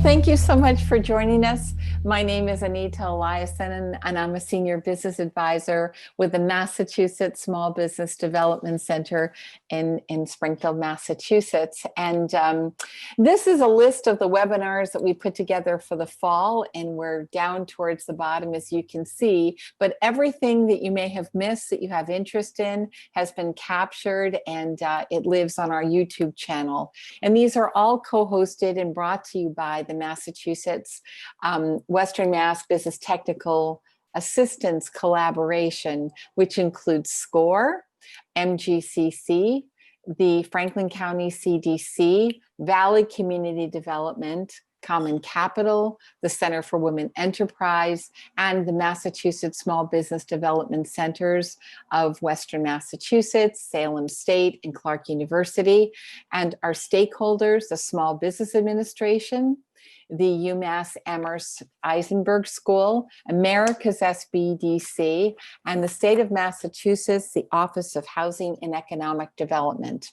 Thank you so much for joining us. My name is Anita Eliason, and I'm a senior business advisor with the Massachusetts Small Business Development Center in Springfield, Massachusetts. And this is a list of the webinars that we put together for the fall, and we're down towards the bottom, as you can see. But everything that you may have missed that you have interest in has been captured, and it lives on our YouTube channel. And these are all co-hosted and brought to you by the Massachusetts Western Mass Business Technical Assistance Collaboration, which includes SCORE, MGCC, the Franklin County CDC, Valley Community Development, Common Capital, the Center for Women Enterprise, and the Massachusetts Small Business Development Centers of Western Massachusetts, Salem State, and Clark University. And our stakeholders, the Small Business Administration, the UMass Amherst Eisenberg School, America's SBDC, and the state of Massachusetts, the Office of Housing and Economic Development.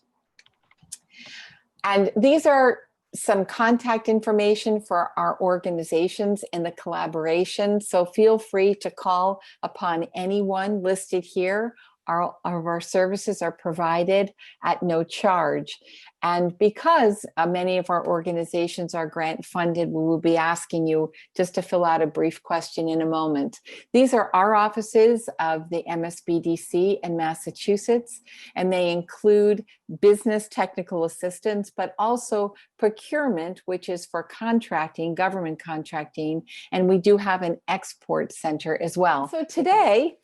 And these are some contact information for our organizations in the collaboration. So feel free to call upon anyone listed here. All of our services are provided at no charge. And because many of our organizations are grant funded, we will be asking you just to fill out a brief question in a moment. These are our offices of the MSBDC in Massachusetts, and they include business technical assistance, but also procurement, which is for contracting, government contracting, and we do have an export center as well. So today,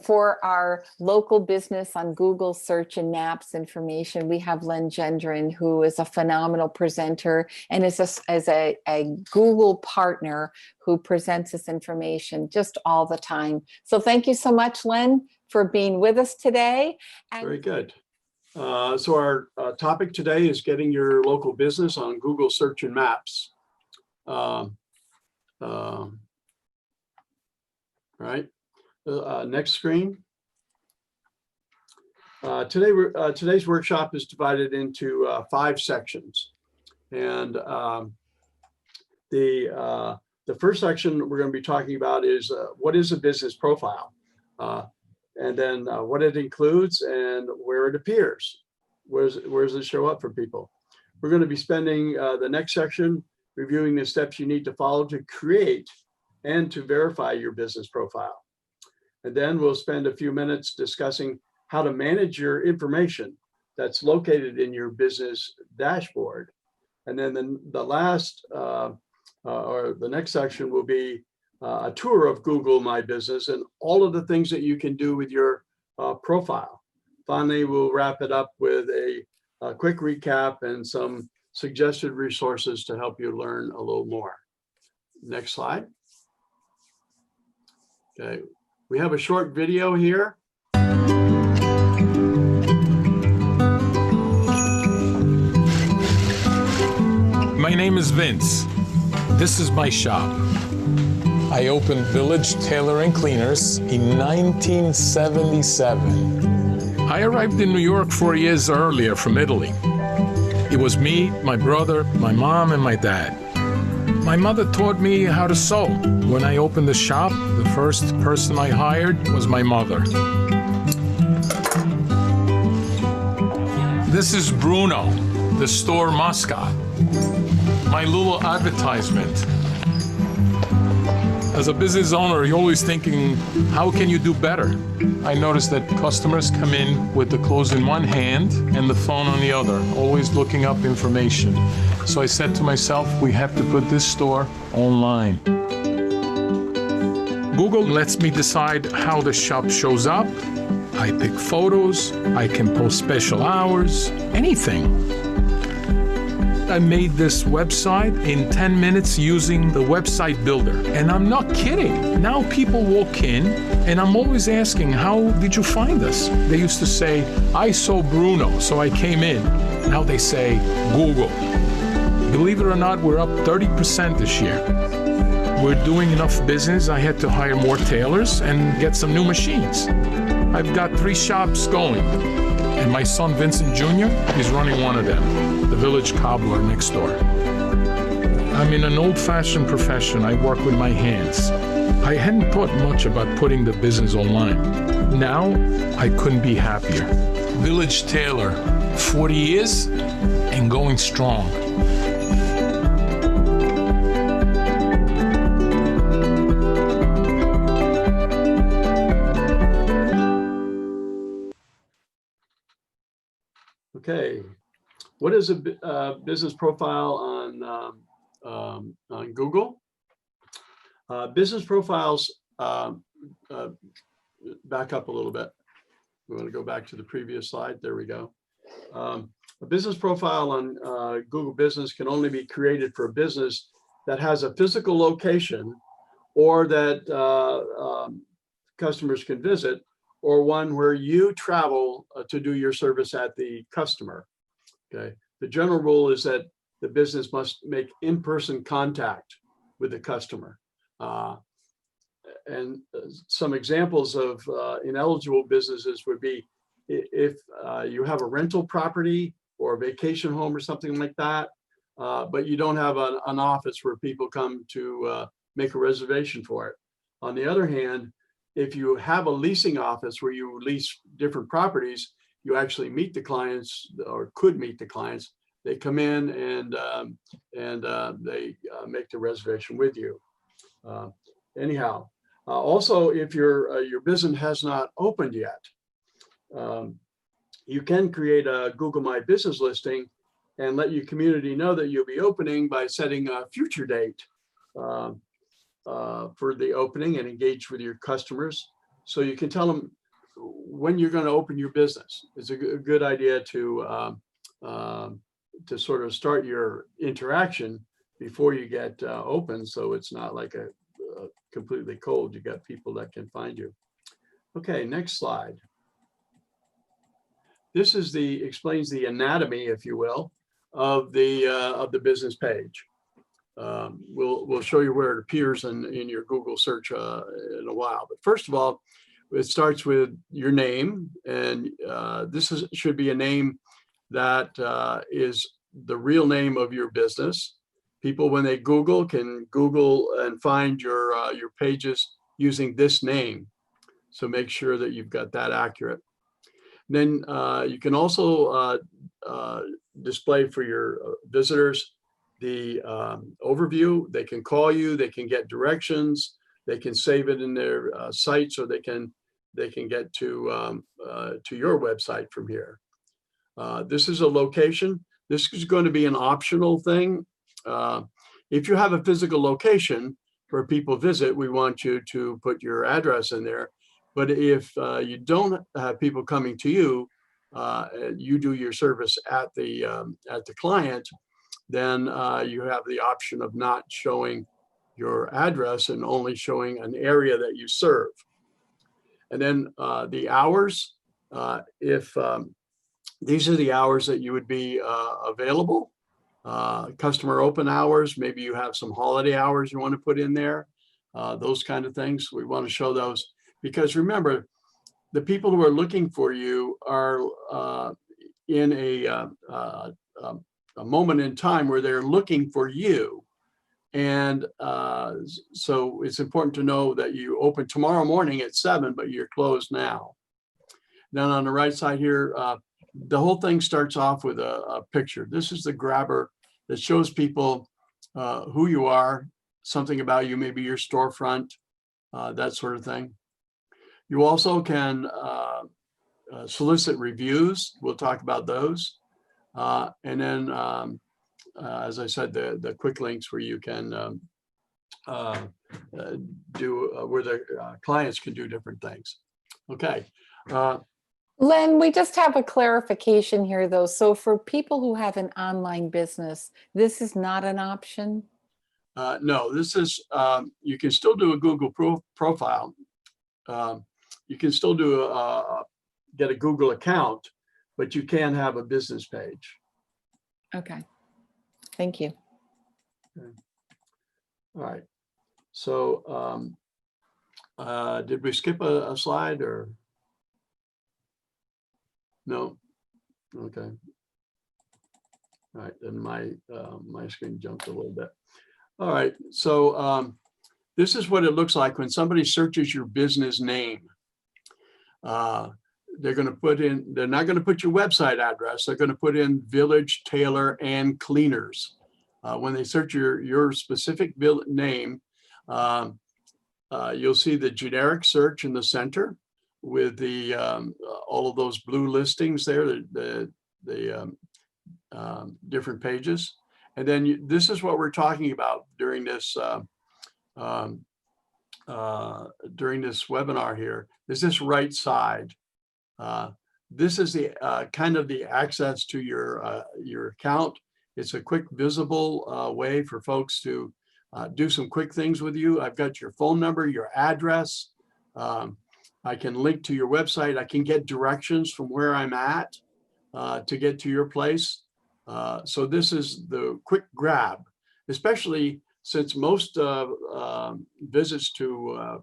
for our local business on Google search and maps information, we have Len Gendron, who is a phenomenal presenter and is a Google partner who presents this information just all the time. So thank you so much, Len, for being with us today. Very good. So our topic today is getting your local business on Google search and maps. Right. Next screen. Today's workshop is divided into 5 sections, and the first section we're going to be talking about is what is a business profile, and then what it includes and where it appears. Where does it show up for people? We're going to be spending the next section reviewing the steps you need to follow to create and to verify your business profile. And then we'll spend a few minutes discussing how to manage your information that's located in your business dashboard. And then the last, or the next section will be a tour of Google My Business and all of the things that you can do with your profile. Finally, we'll wrap it up with a quick recap and some suggested resources to help you learn a little more. Next slide. Okay. We have a short video here. My name is Vince. This is my shop. I opened Village Tailor and Cleaners in 1977. I arrived in New York 4 years earlier from Italy. It was me, my brother, my mom, and my dad. My mother taught me how to sew. When I opened the shop, the first person I hired was my mother. This is Bruno, the store mascot. My little advertisement. As a business owner, you're always thinking, how can you do better? I noticed that customers come in with the clothes in one hand and the phone on the other, always looking up information. So I said to myself, we have to put this store online. Google lets me decide how the shop shows up. I pick photos, I can post special hours, anything. I made this website in 10 minutes using the website builder. And I'm not kidding. Now people walk in and I'm always asking, how did you find us? They used to say, I saw Bruno, so I came in. Now they say, Google. Believe it or not, we're up 30% this year. We're doing enough business. I had to hire more tailors and get some new machines. I've got 3 shops going. And my son, Vincent Jr., is running one of them, the Village Cobbler next door. I'm in an old-fashioned profession. I work with my hands. I hadn't thought much about putting the business online. Now, I couldn't be happier. Village Tailor, 40 years and going strong. Okay, what is a business profile on Google? Business profiles, back up a little bit. We want to go back to the previous slide. There we go. A business profile on Google Business can only be created for a business that has a physical location or that customers can visit, or one where you travel to do your service at the customer. Okay. The general rule is that the business must make in-person contact with the customer. And some examples of ineligible businesses would be if you have a rental property or a vacation home or something like that, but you don't have an office where people come to make a reservation for it. On the other hand, if you have a leasing office where you lease different properties, you actually meet the clients, or could meet the clients. They come in and they make the reservation with you. Anyhow, also, if your business has not opened yet, you can create a Google My Business listing and let your community know that you'll be opening by setting a future date for the opening and engage with your customers. So you can tell them when you're going to open your business. It's a good idea to sort of start your interaction before you get open, so it's not like a completely cold. You got people that can find you. Okay, next slide. This is explains the anatomy, if you will, of the business page. We'll show you where it appears in your Google search in a while. But first of all, it starts with your name, and this should be a name that is the real name of your business. People, when they Google, can Google and find your pages using this name. So make sure that you've got that accurate. Then you can also display for your visitors the overview. They can call you, they can get directions, they can save it in their site, so they can get to your website from here. This is a location. This is going to be an optional thing. If you have a physical location where people visit, we want you to put your address in there. But if you don't have people coming to you, you do your service at the client, then you have the option of not showing your address and only showing an area that you serve. And then the hours, if these are the hours that you would be available, customer open hours, maybe you have some holiday hours you want to put in there, those kind of things. We want to show those, because remember, the people who are looking for you are in a moment in time where they're looking for you. And so it's important to know that you open tomorrow morning at 7, but you're closed now. Then on the right side here, the whole thing starts off with a picture. This is the grabber that shows people who you are, something about you, maybe your storefront, that sort of thing. You also can solicit reviews. We'll talk about those. And then, as I said, the quick links where you can do, where the clients can do different things. Okay. Len, we just have a clarification here, though. So for people who have an online business, this is not an option? No, this is, you can still do a Google profile. You can still do get a Google account, but you can have a business page. Okay, thank you. Okay. All right. So did we skip a slide or? No. Okay. All right, then my screen jumped a little bit. All right, so this is what it looks like when somebody searches your business name. They're going to put in, they're not going to put your website address. They're going to put in Village Tailor and Cleaners. When they search your specific name, you'll see the generic search in the center with the all of those blue listings there, the different pages. And then this is what we're talking about during this webinar here, is this right side. This is the kind of the access to your account. It's a quick, visible way for folks to do some quick things with you. I've got your phone number, your address. I can link to your website. I can get directions from where I'm at to get to your place. So this is the quick grab, especially since most visits to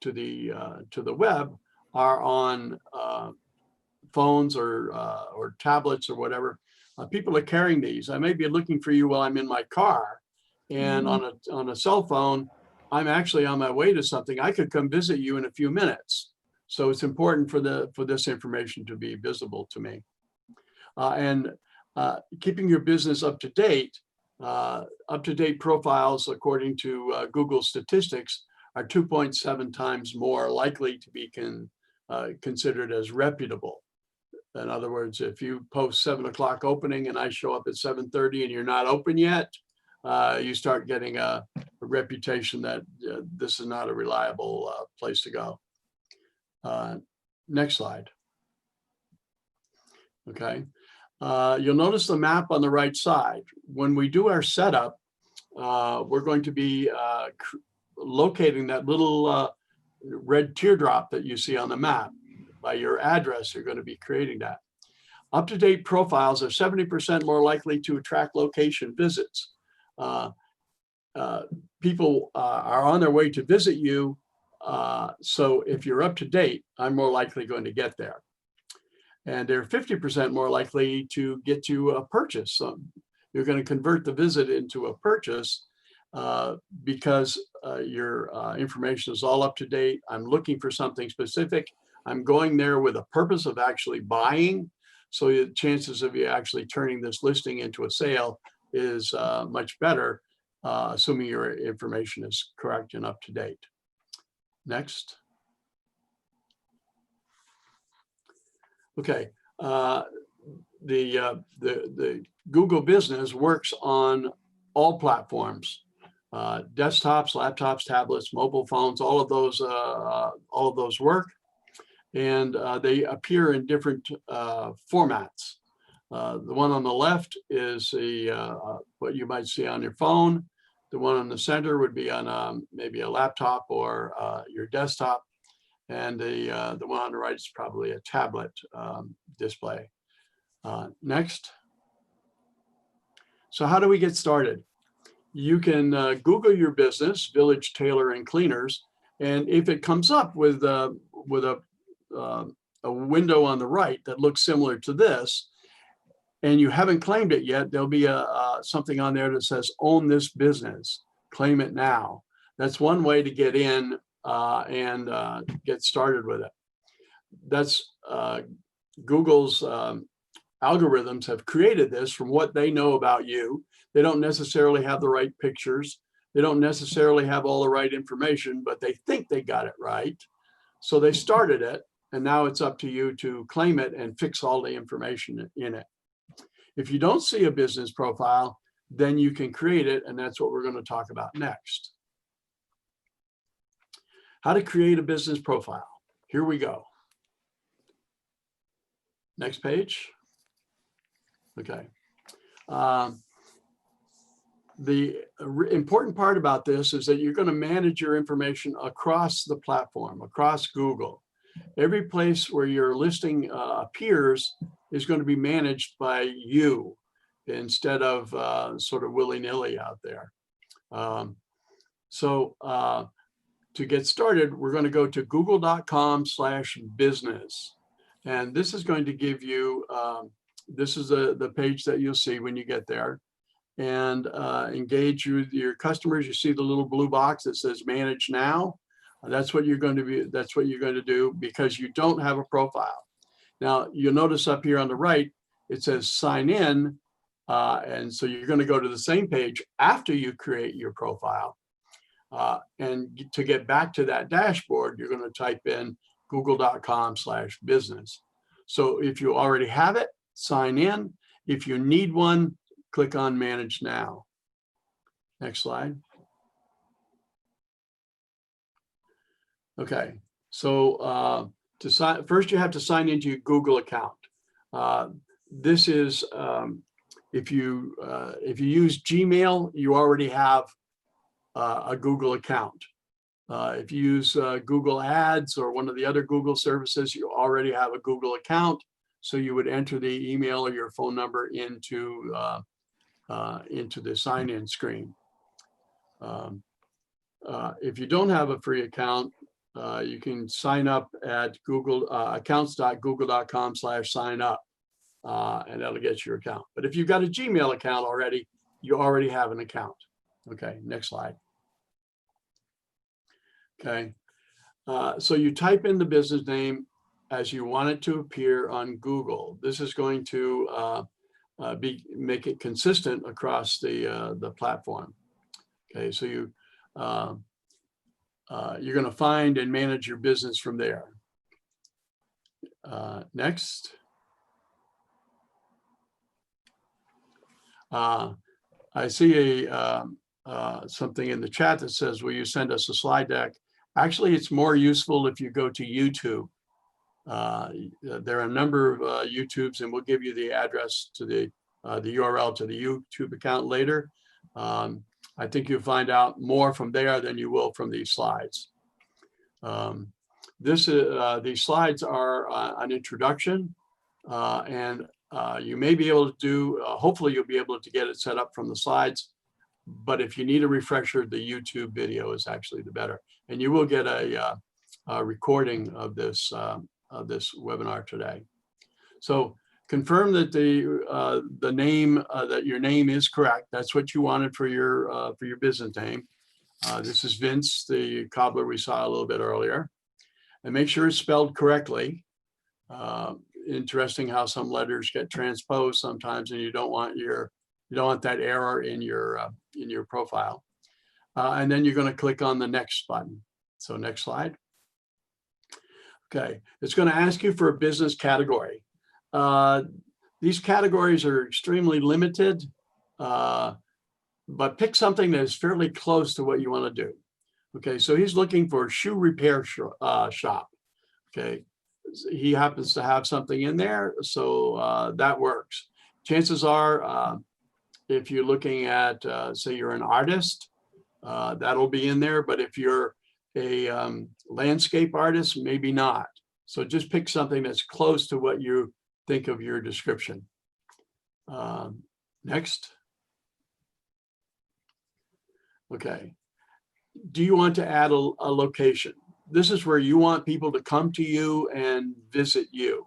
the web are on phones or tablets or whatever. People are carrying these. I may be looking for you while I'm in my car, and on a cell phone, I'm actually on my way to something. I could come visit you in a few minutes. So it's important for this information to be visible to me. And keeping your business up to date profiles, according to Google statistics, are 2.7 times more likely to be considered as reputable. In other words, if you post 7 o'clock opening and I show up at 7:30 and you're not open yet, you start getting a reputation that this is not a reliable place to go. Next slide. Okay. You'll notice the map on the right side. When we do our setup, we're going to be locating that little red teardrop that you see on the map. By your address, you're going to be creating that. Up-to-date profiles are 70% more likely to attract location visits. People are on their way to visit you. So if you're up to date, I'm more likely going to get there. And they're 50% more likely to get you a purchase. So you're going to convert the visit into a purchase because your information is all up to date. I'm looking for something specific. I'm going there with a purpose of actually buying. So the chances of you actually turning this listing into a sale is much better, assuming your information is correct and up to date. Next. Okay, the Google Business works on all platforms, desktops, laptops, tablets, mobile phones, all of those work, and they appear in different formats. The one on the left is what you might see on your phone. The one on the center would be on maybe a laptop or your desktop. And the one on the right is probably a tablet display. Next. So how do we get started? You can Google your business, Village Tailor and Cleaners, and if it comes up with a window on the right that looks similar to this, and you haven't claimed it yet, there'll be something on there that says, "Own this business, claim it now." That's one way to get in and get started with it. That's Google's algorithms have created this from what they know about you. They don't necessarily have the right pictures. They don't necessarily have all the right information, but they think they got it right. So they started it, and now it's up to you to claim it and fix all the information in it. If you don't see a business profile, then you can create it, and that's what we're going to talk about next. How to create a business profile. Here we go. Next page. Okay. The important part about this is that you're going to manage your information across the platform, across Google. Every place where your listing appears is going to be managed by you instead of sort of willy-nilly out there. To get started, we're going to go to google.com/business. And this is going to give you this is the page that you'll see when you get there. And engage with your customers. You see the little blue box that says manage now. That's what you're going to be, that's what you're going to do because you don't have a profile. Now you'll notice up here on the right, it says sign in. And so you're going to go to the same page after you create your profile. And to get back to that dashboard, you're going to type in google.com/business. So if you already have it, sign in. If you need one, click on manage now. Next slide. Okay, so to sign, first you have to sign into your Google account. This is if you use Gmail, you already have a Google account. If you use Google Ads or one of the other Google services, you already have a Google account. So you would enter the email or your phone number into the sign-in screen. If you don't have a free account, you can sign up at Google accounts.google.com/sign-up, and that'll get your account. But if you've got a Gmail account already, you already have an account. Okay, next slide. Okay, so you type in the business name as you want it to appear on Google. This is going to make it consistent across the platform. Okay, so you're going to find and manage your business from there. Next. I see something in the chat that says, will you send us a slide deck? Actually, it's more useful if you go to YouTube. There are a number of YouTubes, and we'll give you the address to the URL to the YouTube account later. I think you'll find out more from there than you will from these slides. These slides are an introduction, and you may be able to do, hopefully you'll be able to get it set up from the slides, but if you need a refresher, the YouTube video is actually the better. And you will get a recording of this webinar today. So confirm that the name, that your name is correct. That's what you wanted for your business name. This is Vince, the cobbler we saw a little bit earlier. And make sure it's spelled correctly. Interesting how some letters get transposed sometimes, and you don't want that error in your profile. And then you're going to click on the next button. So next slide. Okay, it's going to ask you for a business category. These categories are extremely limited, but pick something that is fairly close to what you want to do. Okay, so he's looking for a shoe repair shop. Okay, he happens to have something in there, so that works. Chances are, if you're looking at, say you're an artist, that'll be in there, but if you're a landscape artist, maybe not. So just pick something that's close to what you think of your description. Next. Okay. Do you want to add a location? This is where you want people to come to you and visit you.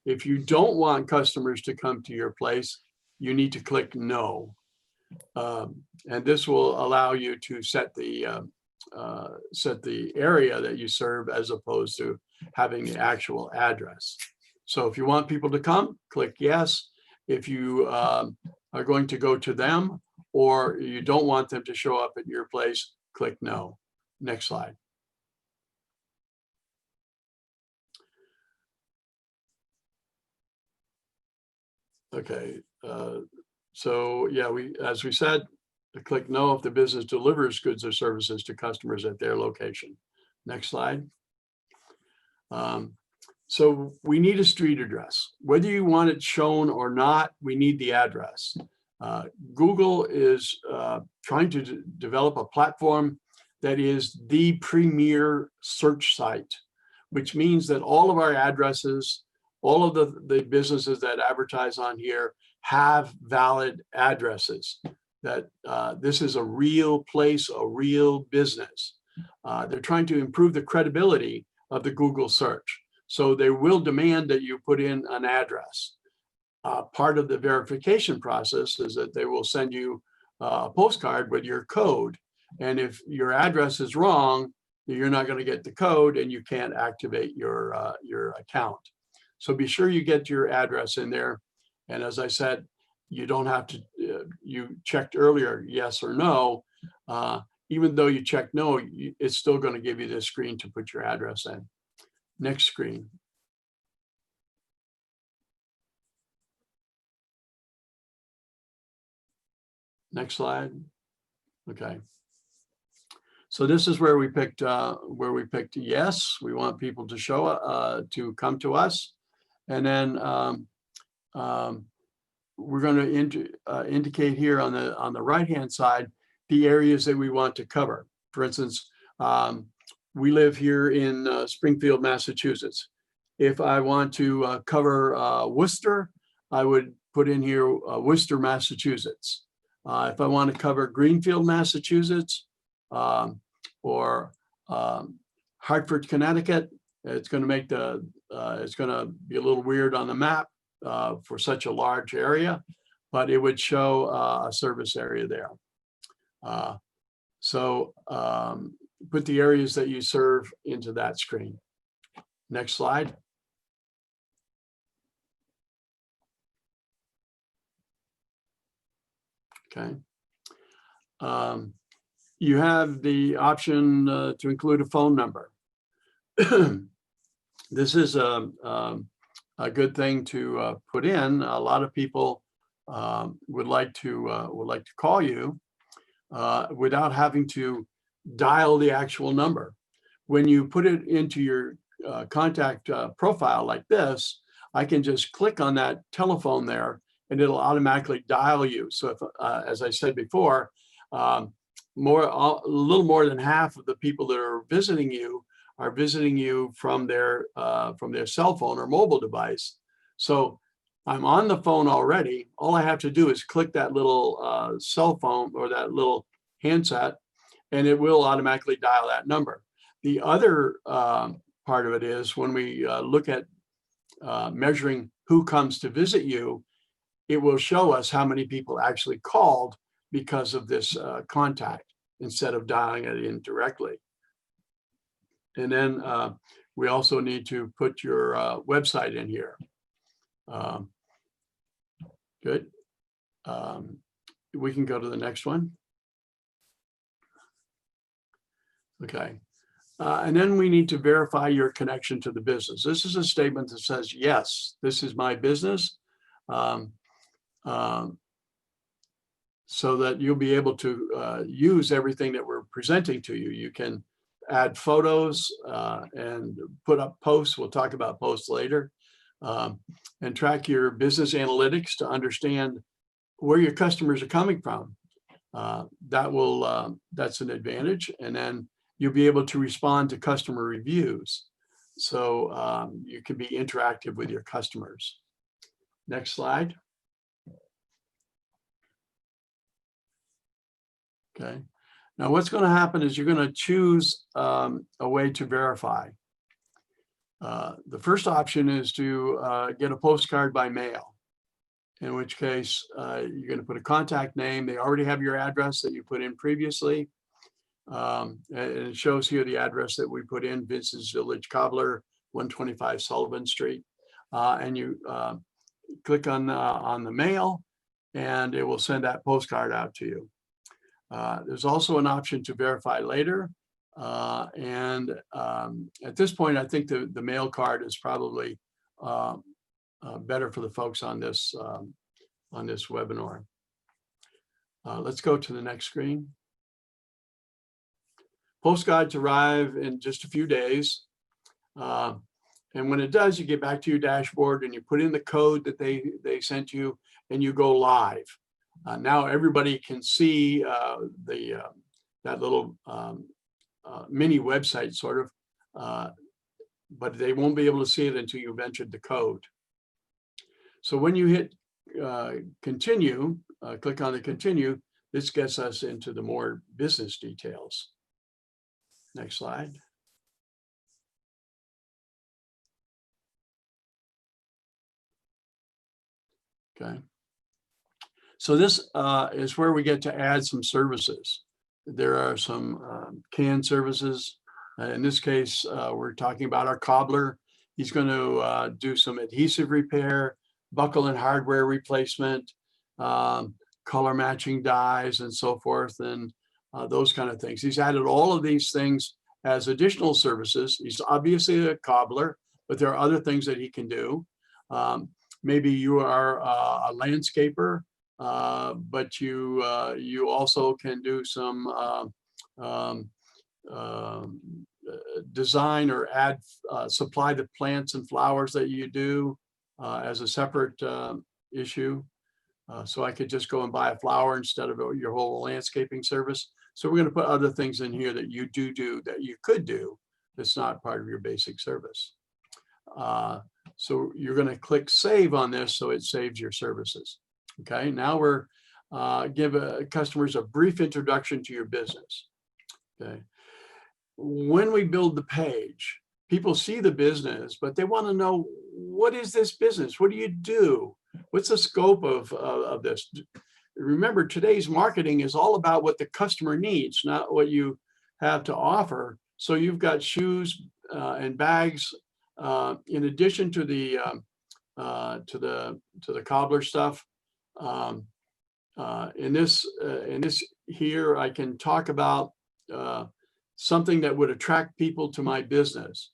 If you don't want customers to come to your place, you need to click no. And this will allow you to set the area that you serve as opposed to having the actual address. So if you want people to come, click yes. If you are going to go to them or you don't want them to show up at your place, click no. Next slide. Okay, so yeah, as we said, click no if the business delivers goods or services to customers at their location. Next slide. So we need a street address. Whether you want it shown or not, we need the address. Google is trying to develop a platform that is the premier search site, which means that all of our addresses, all of the businesses that advertise on here have valid addresses, that this is a real place, a real business. They're trying to improve the credibility of the Google search. So they will demand that you put in an address. part of the verification process is that they will send you a postcard with your code. And if your address is wrong, you're not going to get the code and you can't activate your account. So be sure you get your address in there. And as I said, you don't have to, you checked earlier, yes or no. Even though you checked no, it's still going to give you this screen to put your address in. Next screen. Next slide. Okay. So this is where we picked yes. We want people to show to come to us, and then we're going to indicate here on the right hand side the areas that we want to cover. For instance, we live here in Springfield, Massachusetts. If I want to cover Worcester, I would put in here Worcester, Massachusetts. If I want to cover Greenfield, Massachusetts, or Hartford, Connecticut, it's going to make it's going to be a little weird on the map for such a large area, but it would show a service area there. So put the areas that you serve into that screen. Next slide. Okay. You have the option to include a phone number. This is a good thing to put in. A lot of people would like to call you without having to dial the actual number. When you put it into your contact profile like this, I can just click on that telephone there and it'll automatically dial you. So if, as I said before, a little more than half of the people that are visiting you from their cell phone or mobile device. So I'm on the phone already. All I have to do is click that little cell phone or that little handset, and it will automatically dial that number. The other part of it is when we look at measuring who comes to visit you, it will show us how many people actually called because of this contact instead of dialing it in directly. And then we also need to put your website in here. Good. We can go to the next one. Okay. And then we need to verify your connection to the business. This is a statement that says, yes, this is my business. So that you'll be able to use everything that we're presenting to you. You can add photos and put up posts. We'll talk about posts later. And track your business analytics to understand where your customers are coming from. That's an advantage. And then you'll be able to respond to customer reviews. So you can be interactive with your customers. Next slide. Okay. Now what's going to happen is you're going to choose a way to verify. The first option is to get a postcard by mail, in which case you're going to put a contact name. They already have your address that you put in previously. And it shows here the address that we put in, Vince's Village Cobbler, 125 Sullivan Street. And you click on the mail, and it will send that postcard out to you. There's also an option to verify later. And at this point, I think the mail card is probably better for the folks on this webinar. Let's go to the next screen. Postcards arrive in just a few days. And when it does, you get back to your dashboard and you put in the code that they sent you and you go live. Now everybody can see that little mini website sort of, but they won't be able to see it until you've entered the code. So when you hit continue, click on the continue, this gets us into the more business details. Next slide. Okay. So this is where we get to add some services. There are some canned services. In this case, we're talking about our cobbler. He's going to do some adhesive repair, buckle and hardware replacement, color matching dyes and so forth, and those kind of things. He's added all of these things as additional services. He's obviously a cobbler, but there are other things that he can do. Maybe you are a landscaper, but you also can do some design or add supply the plants and flowers that you do as a separate issue. So I could just go and buy a flower instead of your whole landscaping service. So we're going to put other things in here that you do that you could do that's not part of your basic service. So you're going to click save on this so it saves your services. Okay, now we're give customers a brief introduction to your business. Okay, when we build the page, people see the business, but they want to know, what is this business? What do you do? What's the scope of this? Remember, today's marketing is all about what the customer needs, not what you have to offer. So you've got shoes and bags in addition to the cobbler stuff. In this here, I can talk about something that would attract people to my business.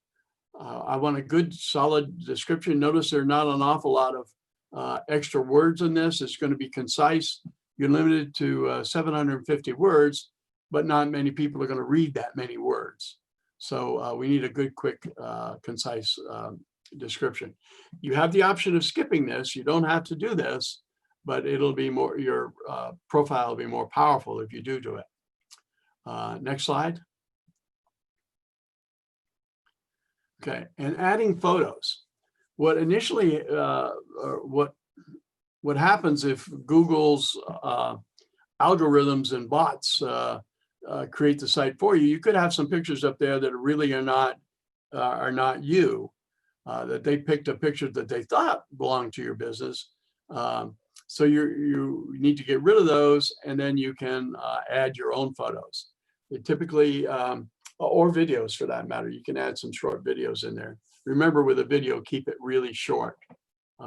I want a good, solid description. Notice there are not an awful lot of extra words in this. It's going to be concise. You're limited to 750 words, but not many people are going to read that many words. So we need a good, quick, concise description. You have the option of skipping this. You don't have to do this, but it'll be more, your profile will be more powerful if you do it. Next slide. Okay, and adding photos. What initially, what happens if Google's algorithms and bots create the site for you? You could have some pictures up there that really are not you, that they picked a picture that they thought belonged to your business. So you need to get rid of those, and then you can add your own photos. They typically, or videos for that matter. You can add some short videos in there. Remember, with a video, keep it really short. We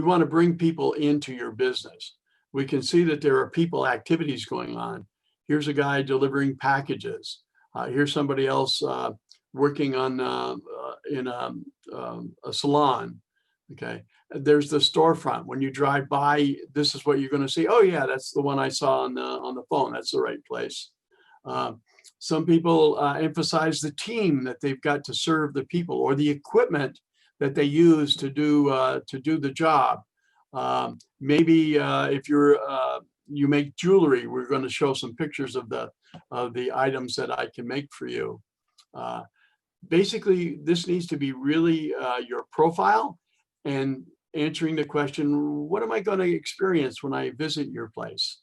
want to bring people into your business. We can see that there are people activities going on. Here's a guy delivering packages. Here's somebody else working on in a salon. Okay, there's the storefront. When you drive by, this is what you're going to see. Oh yeah, that's the one I saw on the phone. That's the right place. Some people emphasize the team that they've got to serve the people, or the equipment that they use to do the job. Maybe if you make jewelry, we're going to show some pictures of the items that I can make for you. Basically, this needs to be really your profile, and answering the question, what am I going to experience when I visit your place?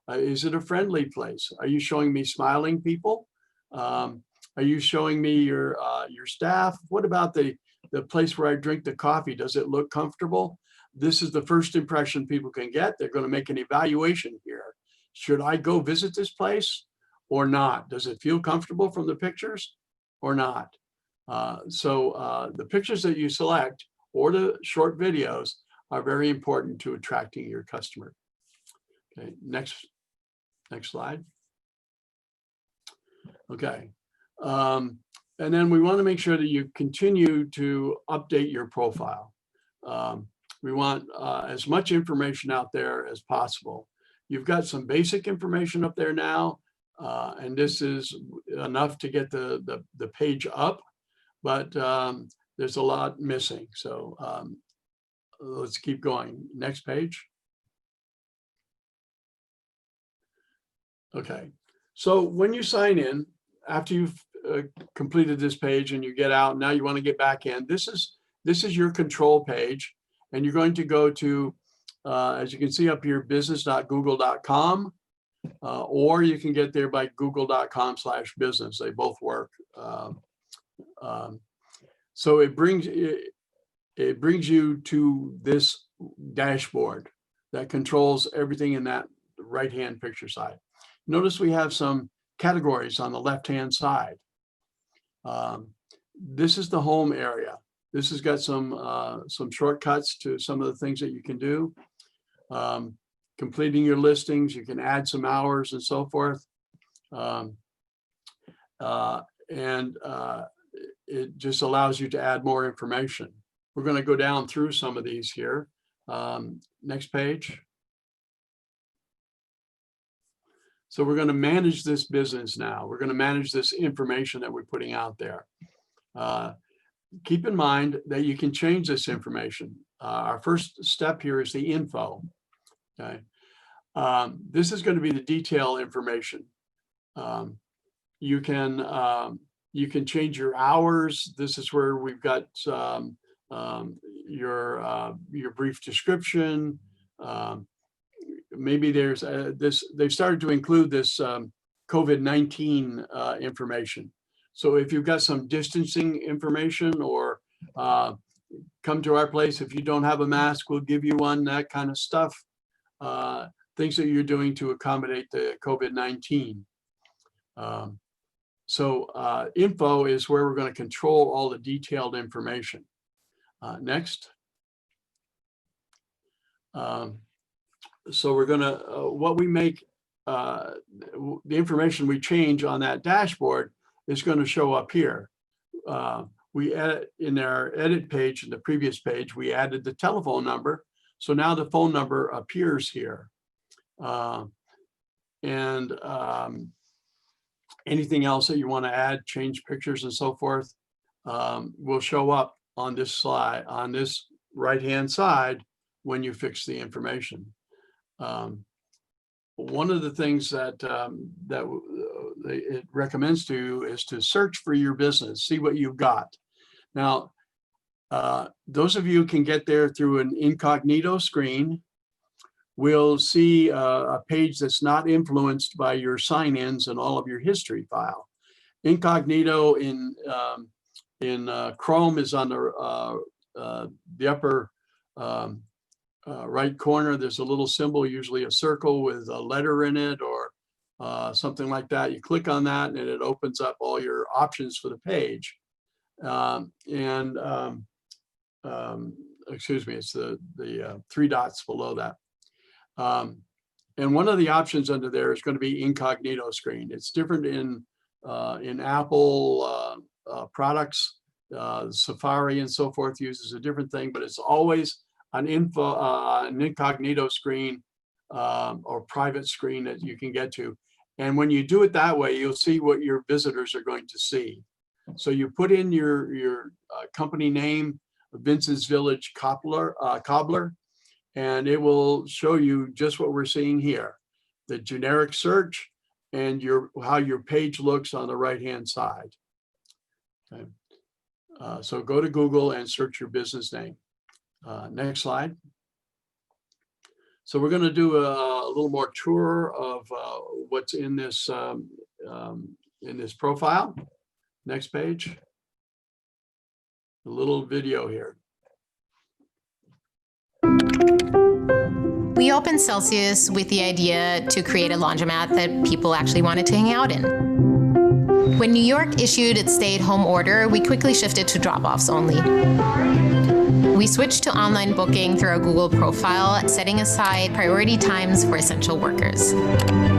Is it a friendly place? Are you showing me smiling people? Are you showing me your staff? What about the place where I drink the coffee? Does it look comfortable? This is the first impression people can get. They're going to make an evaluation here. Should I go visit this place or not? Does it feel comfortable from the pictures or not? So the pictures that you select or the short videos are very important to attracting your customer. Okay, next slide. Okay, and then we want to make sure that you continue to update your profile. We want as much information out there as possible. You've got some basic information up there now, and this is enough to get the page up, but there's a lot missing. So let's keep going. Next page. Okay, so when you sign in, after you've completed this page and you get out, now you want to get back in. This is your control page, and you're going to go to, as you can see up here, business.google.com, or you can get there by google.com/business. They both work. So it it brings you to this dashboard that controls everything in that right-hand picture side. Notice we have some categories on the left-hand side. This is the home area. This has got some shortcuts to some of the things that you can do. Completing your listings, you can add some hours and so forth. It just allows you to add more information. We're going to go down through some of these here. Next page. So we're going to manage this business now. We're going to manage this information that we're putting out there. Keep in mind that you can change this information. Our first step here is the info. Okay. This is going to be the detail information. You can change your hours. This is where we've got your brief description. Maybe there's this. They've started to include this COVID-19 information. So if you've got some distancing information, or come to our place, if you don't have a mask, we'll give you one, that kind of stuff. Things that you're doing to accommodate the COVID-19. Info is where we're going to control all the detailed information. Next. So we're going to, what we make, the information we change on that dashboard is going to show up here. We edit in our edit page, in the previous page, we added the telephone number. So now the phone number appears here. Anything else that you want to add, change pictures and so forth, will show up on this slide, on this right-hand side when you fix the information. One of the things that it recommends to you is to search for your business, see what you've got. Now, those of you can get there through an incognito screen. We'll see a page that's not influenced by your sign-ins and all of your history file. Incognito in Chrome is on the upper right corner. There's a little symbol, usually a circle with a letter in it, or something like that. You click on that and it opens up all your options for the page. Excuse me, it's the three dots below that. And one of the options under there is going to be incognito screen. It's different in Apple products. Safari and so forth uses a different thing, but it's always an incognito screen or private screen that you can get to. And when you do it that way, you'll see what your visitors are going to see. So you put in your company name, Vince's Village Cobbler, and it will show you just what we're seeing here, the generic search and how your page looks on the right-hand side. Okay. So go to Google and search your business name. Next slide. So we're going to do a little more tour of what's in this profile. Next page. A little video here. We opened Celsius with the idea to create a laundromat that people actually wanted to hang out in. When New York issued its stay-at-home order, we quickly shifted to drop-offs only. We switched to online booking through our Google profile, setting aside priority times for essential workers.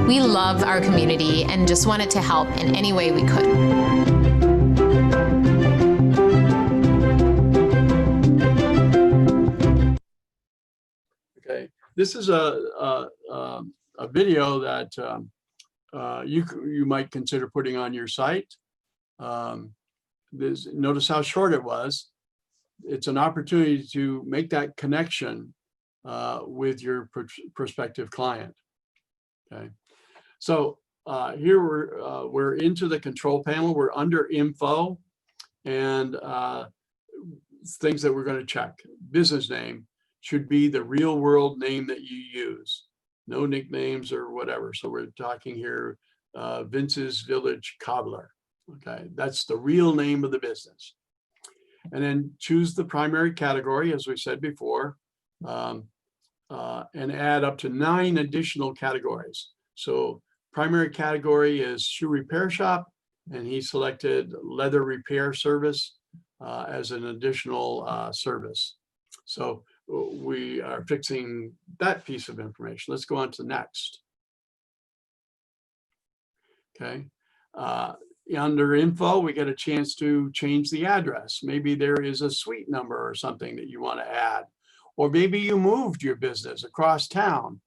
We love our community and just wanted to help in any way we could. Okay, this is a video that you might consider putting on your site. Notice how short it was. It's an opportunity to make that connection with your prospective client. Okay, so here we're into the control panel. We're under info and things that we're going to check. Business name should be the real world name that you use, no nicknames or whatever. So we're talking here, Vince's Village Cobbler. Okay, that's the real name of the business. and then choose the primary category, as we said before, and add up to 9 additional categories. So primary category is shoe repair shop, and he selected leather repair service as an additional service. So we are fixing that piece of information. Let's go on to the next. Okay. Under info, we get a chance to change the address. Maybe there is a suite number or something that you want to add, or maybe you moved your business across town.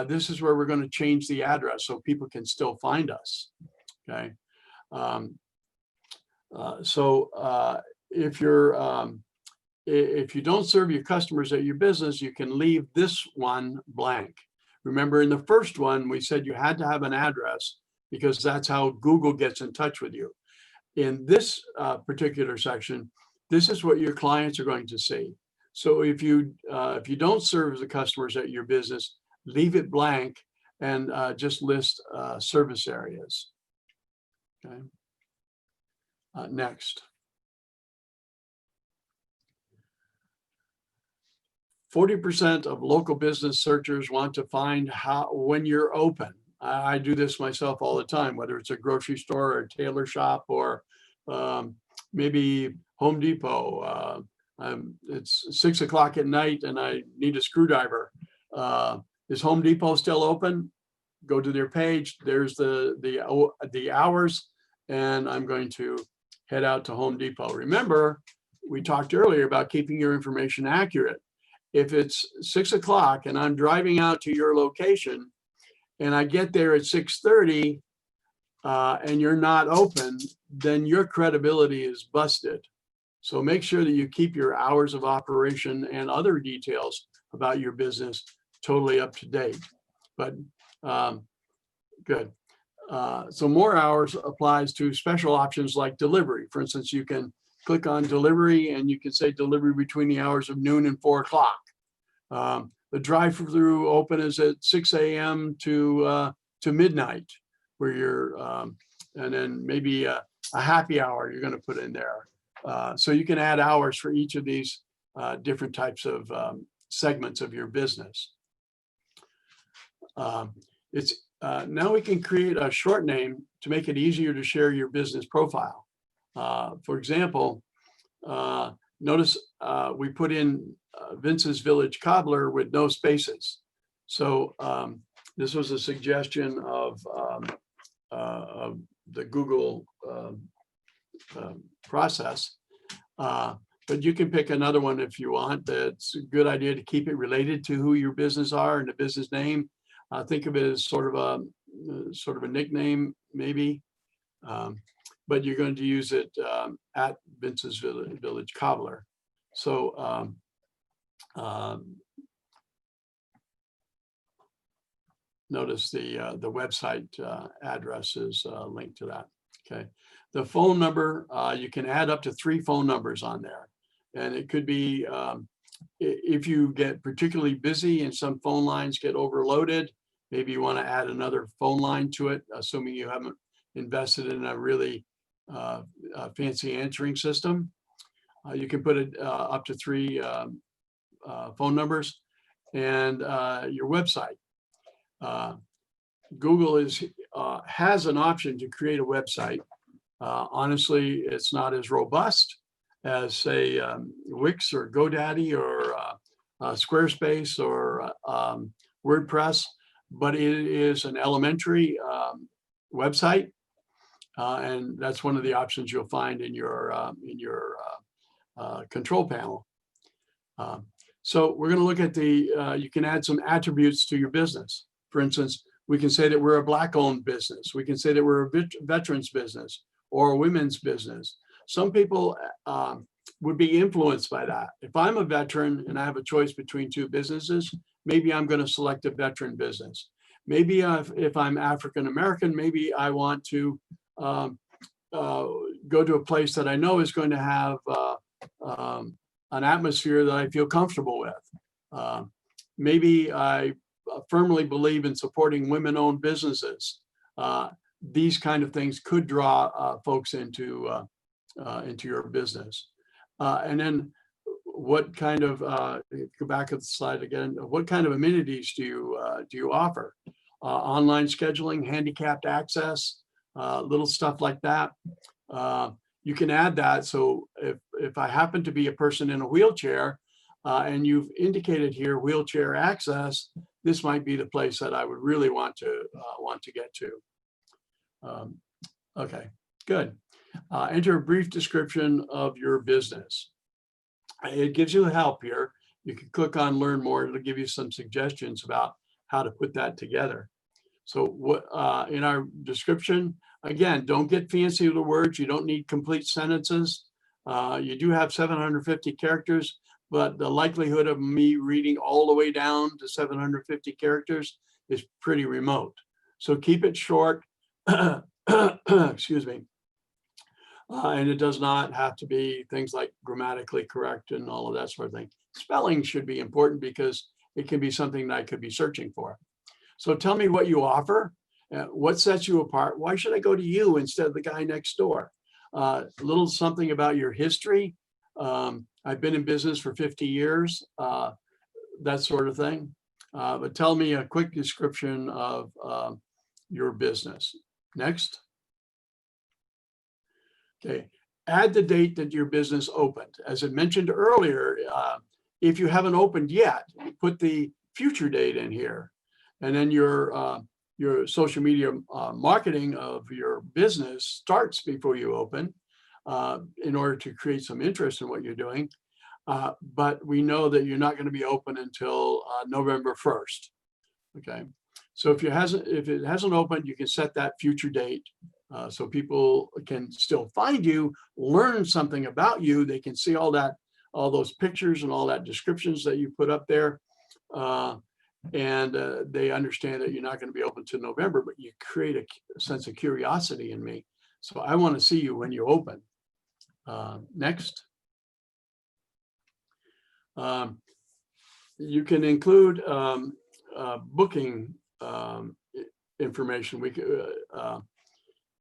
This is where we're going to change the address so people can still find us. Okay. If you don't serve your customers at your business, you can leave this one blank. Remember, in the first one, we said you had to have an address because that's how Google gets in touch with you. In this particular section, this is what your clients are going to see. So if you don't serve the customers at your business, leave it blank and just list service areas. Okay. Next. 40% of local business searchers want to find when you're open. I do this myself all the time, whether it's a grocery store or a tailor shop or maybe Home Depot. It's 6 o'clock at night and I need a screwdriver. Is Home Depot still open? Go to their page. There's the hours, and I'm going to head out to Home Depot. Remember, we talked earlier about keeping your information accurate. If it's 6 o'clock and I'm driving out to your location and I get there at 6:30 and you're not open, then your credibility is busted. So make sure that you keep your hours of operation and other details about your business totally up to date. But good. So more hours applies to special options like delivery. For instance, you can click on delivery and you can say delivery between the hours of noon and 4 o'clock. The drive-through open is at 6 a.m. to midnight, where you're, and then maybe a happy hour you're going to put in there. So you can add hours for each of these different types of segments of your business. Now we can create a short name to make it easier to share your business profile. For example, notice we put in Vince's Village Cobbler with no spaces. So this was a suggestion of the Google process. But you can pick another one if you want. That's a good idea to keep it related to who your business are and the business name. Think of it as sort of a nickname, maybe. But you're going to use it at Vince's Village Cobbler. So notice the website address is linked to that. Okay. The phone number, you can add up to 3 phone numbers on there. And it could be, if you get particularly busy and some phone lines get overloaded, maybe you want to add another phone line to it, assuming you haven't invested in a really fancy answering system. You can put it up to 3 phone numbers and your website. Google has an option to create a website. Honestly, it's not as robust as, say, Wix or GoDaddy or Squarespace or WordPress, but it is an elementary website, and that's one of the options you'll find in your control panel. So we're going to look at you can add some attributes to your business. For instance, we can say that we're a Black-owned business. We can say that we're a veterans business or a women's business. Some people would be influenced by that. If I'm a veteran and I have a choice between 2 businesses, maybe I'm going to select a veteran business. Maybe if I'm African-American, maybe I want to go to a place that I know is going to have an atmosphere that I feel comfortable with. Maybe I firmly believe in supporting women-owned businesses. These kind of things could draw folks into your business. And then what kind of, go back to the slide again, what kind of amenities do you offer? Online scheduling, handicapped access, little stuff like that. You can add that. So if I happen to be a person in a wheelchair and you've indicated here wheelchair access, this might be the place that I would really want to get to. Okay, good. Enter a brief description of your business. It gives you help here. You can click on learn more. It'll give you some suggestions about how to put that together. So what in our description, again, don't get fancy with the words. You don't need complete sentences. You do have 750 characters, but the likelihood of me reading all the way down to 750 characters is pretty remote. So keep it short. Excuse me. And it does not have to be things like grammatically correct and all of that sort of thing. Spelling should be important because it can be something that I could be searching for. So tell me what you offer, what sets you apart. Why should I go to you instead of the guy next door? A little something about your history. I've been in business for 50 years, that sort of thing. But tell me a quick description of your business. Next. Okay, add the date that your business opened. As I mentioned earlier, if you haven't opened yet, put the future date in here. And then your social media marketing of your business starts before you open in order to create some interest in what you're doing. But we know that you're not going to be open until November 1st. Okay, so if it hasn't opened, you can set that future date. So people can still find you, learn something about you. They can see all those pictures and all that descriptions that you put up there. And they understand that you're not going to be open to November, but you create a sense of curiosity in me. So I want to see you when you open. Next. You can include booking information.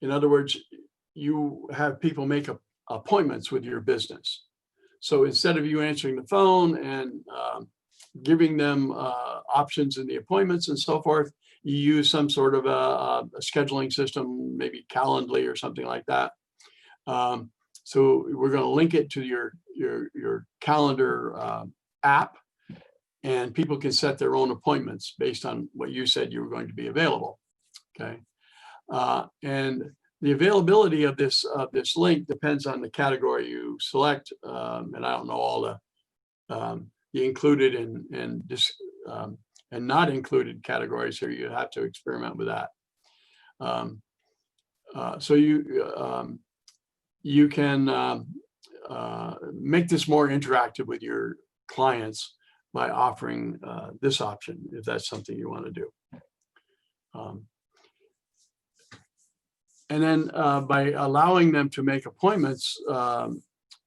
In other words, you have people make appointments with your business. So instead of you answering the phone and giving them options in the appointments and so forth, you use some sort of a scheduling system, maybe Calendly or something like that. So we're going to link it to your calendar app, and people can set their own appointments based on what you said you were going to be available. Okay. And the availability of this link depends on the category you select. And I don't know all the included and not included categories here. You have to experiment with that. So you can make this more interactive with your clients by offering this option, if that's something you want to do. And then by allowing them to make appointments,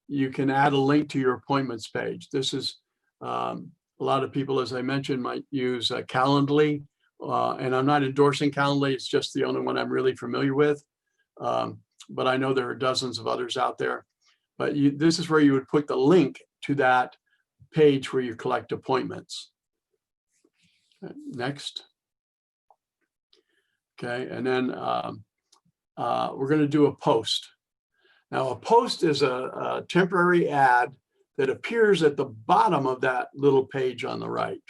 you can add a link to your appointments page. This is a lot of people, as I mentioned, might use Calendly, and I'm not endorsing Calendly. It's just the only one I'm really familiar with. But I know there are dozens of others out there. But this is where you would put the link to that page where you collect appointments. Next. Okay, and then we're going to do a post. Now, a post is a temporary ad that appears at the bottom of that little page on the right.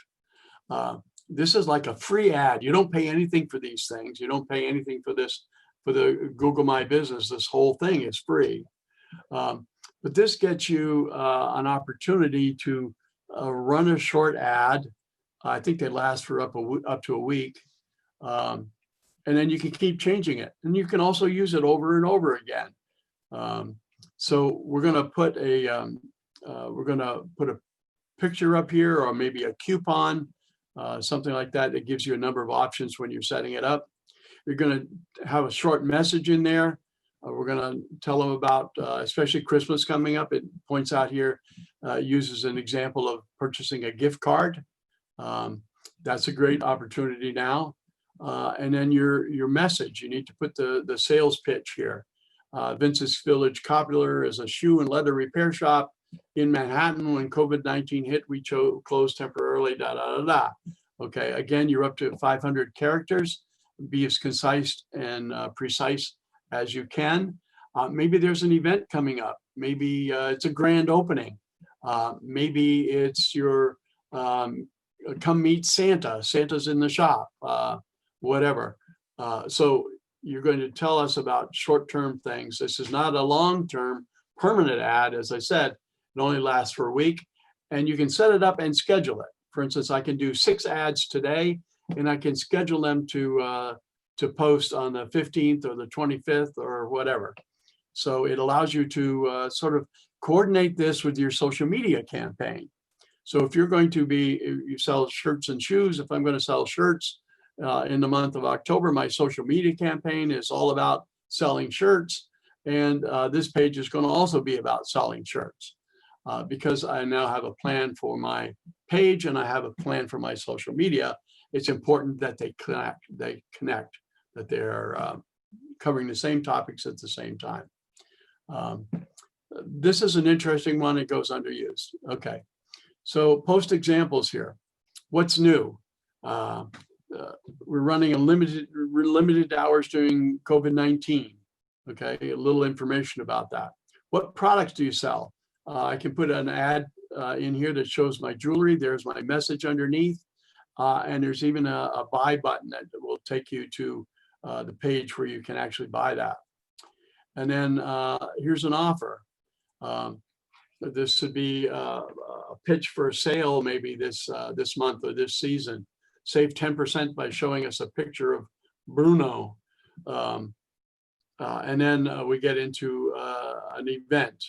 This is like a free ad. You don't pay anything for these things. You don't pay anything for this, for the Google My Business. This whole thing is free. But this gets you an opportunity to run a short ad. I think they last for up to a week. And then you can keep changing it. And you can also use it over and over again. So we're going to put a picture up here, or maybe a coupon, something like that. That gives you a number of options when you're setting it up. You're going to have a short message in there. We're going to tell them about, especially Christmas coming up. It points out here, uses an example of purchasing a gift card. That's a great opportunity now. And then your message, you need to put the sales pitch here. Vince's Village Cobbler is a shoe and leather repair shop in Manhattan, when COVID-19 hit, we closed temporarily, da, da, da, da. Okay, again, you're up to 500 characters. Be as concise and precise as you can. Maybe there's an event coming up. Maybe it's a grand opening. Maybe it's your come meet Santa. Santa's in the shop, whatever. So you're going to tell us about short-term things. This is not a long-term permanent ad. As I said, it only lasts for a week, and you can set it up and schedule it. For instance, I can do 6 ads today, and I can schedule them to post on the 15th or the 25th or whatever. So it allows you to sort of coordinate this with your social media campaign. So if you're going to you sell shirts and shoes, if I'm going to sell shirts in the month of October, my social media campaign is all about selling shirts. And this page is going to also be about selling shirts because I now have a plan for my page and I have a plan for my social media. It's important that they connect, that they're covering the same topics at the same time. This is an interesting one. It goes underused. Okay. So post examples here. What's new? We're running limited hours during COVID-19. Okay, a little information about that. What products do you sell? I can put an ad in here that shows my jewelry. There's my message underneath. And there's even a buy button that will take you to the page where you can actually buy that. And then here's an offer. This would be a pitch for a sale maybe this month or this season. Save 10% by showing us a picture of Bruno. And then we get into an event,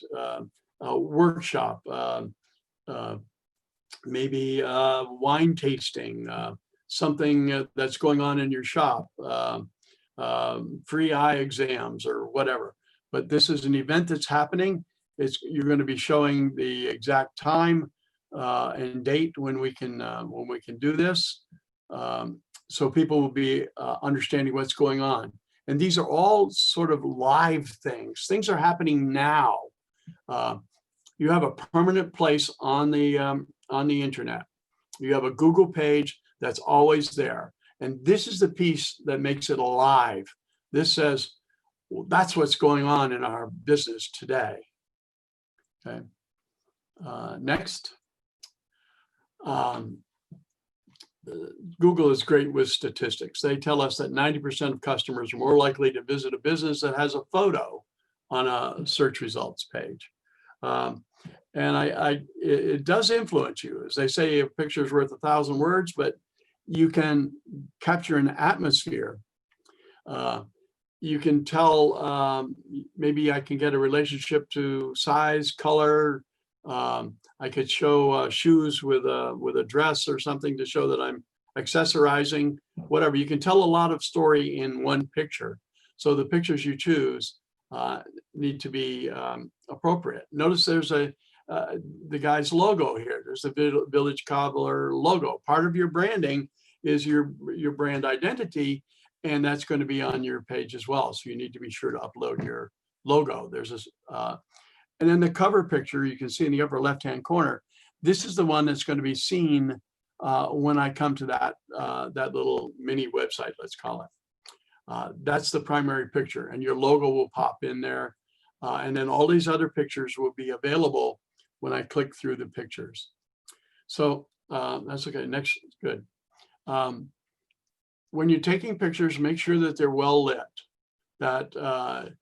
a workshop, maybe wine tasting, something that's going on in your shop, free eye exams or whatever. But this is an event that's happening. You're going to be showing the exact time and date when we can do this, so people will be understanding what's going on. And these are all sort of live things. Things are happening now. You have a permanent place on the internet. You have a Google page that's always there. And this is the piece that makes it alive. This says, well, that's what's going on in our business today. Okay. Next. Google is great with statistics. They tell us that 90% of customers are more likely to visit a business that has a photo on a search results page. And it does influence you. As they say, a picture is worth 1,000 words, but you can capture an atmosphere. You can tell, maybe I can get a relationship to size, color. I could show shoes with a dress or something to show that I'm accessorizing, whatever. You can tell a lot of story in one picture. So the pictures you choose need to be appropriate. Notice there's the guy's logo here. There's the Village Cobbler logo. Part of your branding is your brand identity, and that's going to be on your page as well. So you need to be sure to upload your logo. There's this, and then the cover picture you can see in the upper left-hand corner. This is the one that's going to be seen when I come to that little mini website, let's call it. That's the primary picture, and your logo will pop in there. And then all these other pictures will be available when I click through the pictures. So that's okay. Next, good. When you're taking pictures, make sure that they're well lit, that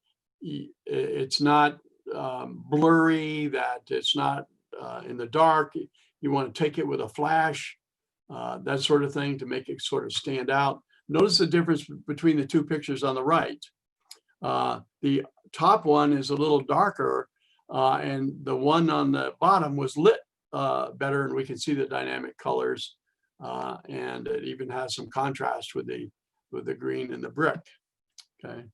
it's not blurry, that it's not in the dark. You want to take it with a flash, that sort of thing, to make it sort of stand out. Notice the difference between the two pictures on the right. The top one is a little darker, and the one on the bottom was lit better, and we can see the dynamic colors, and it even has some contrast with the green and the brick. Okay,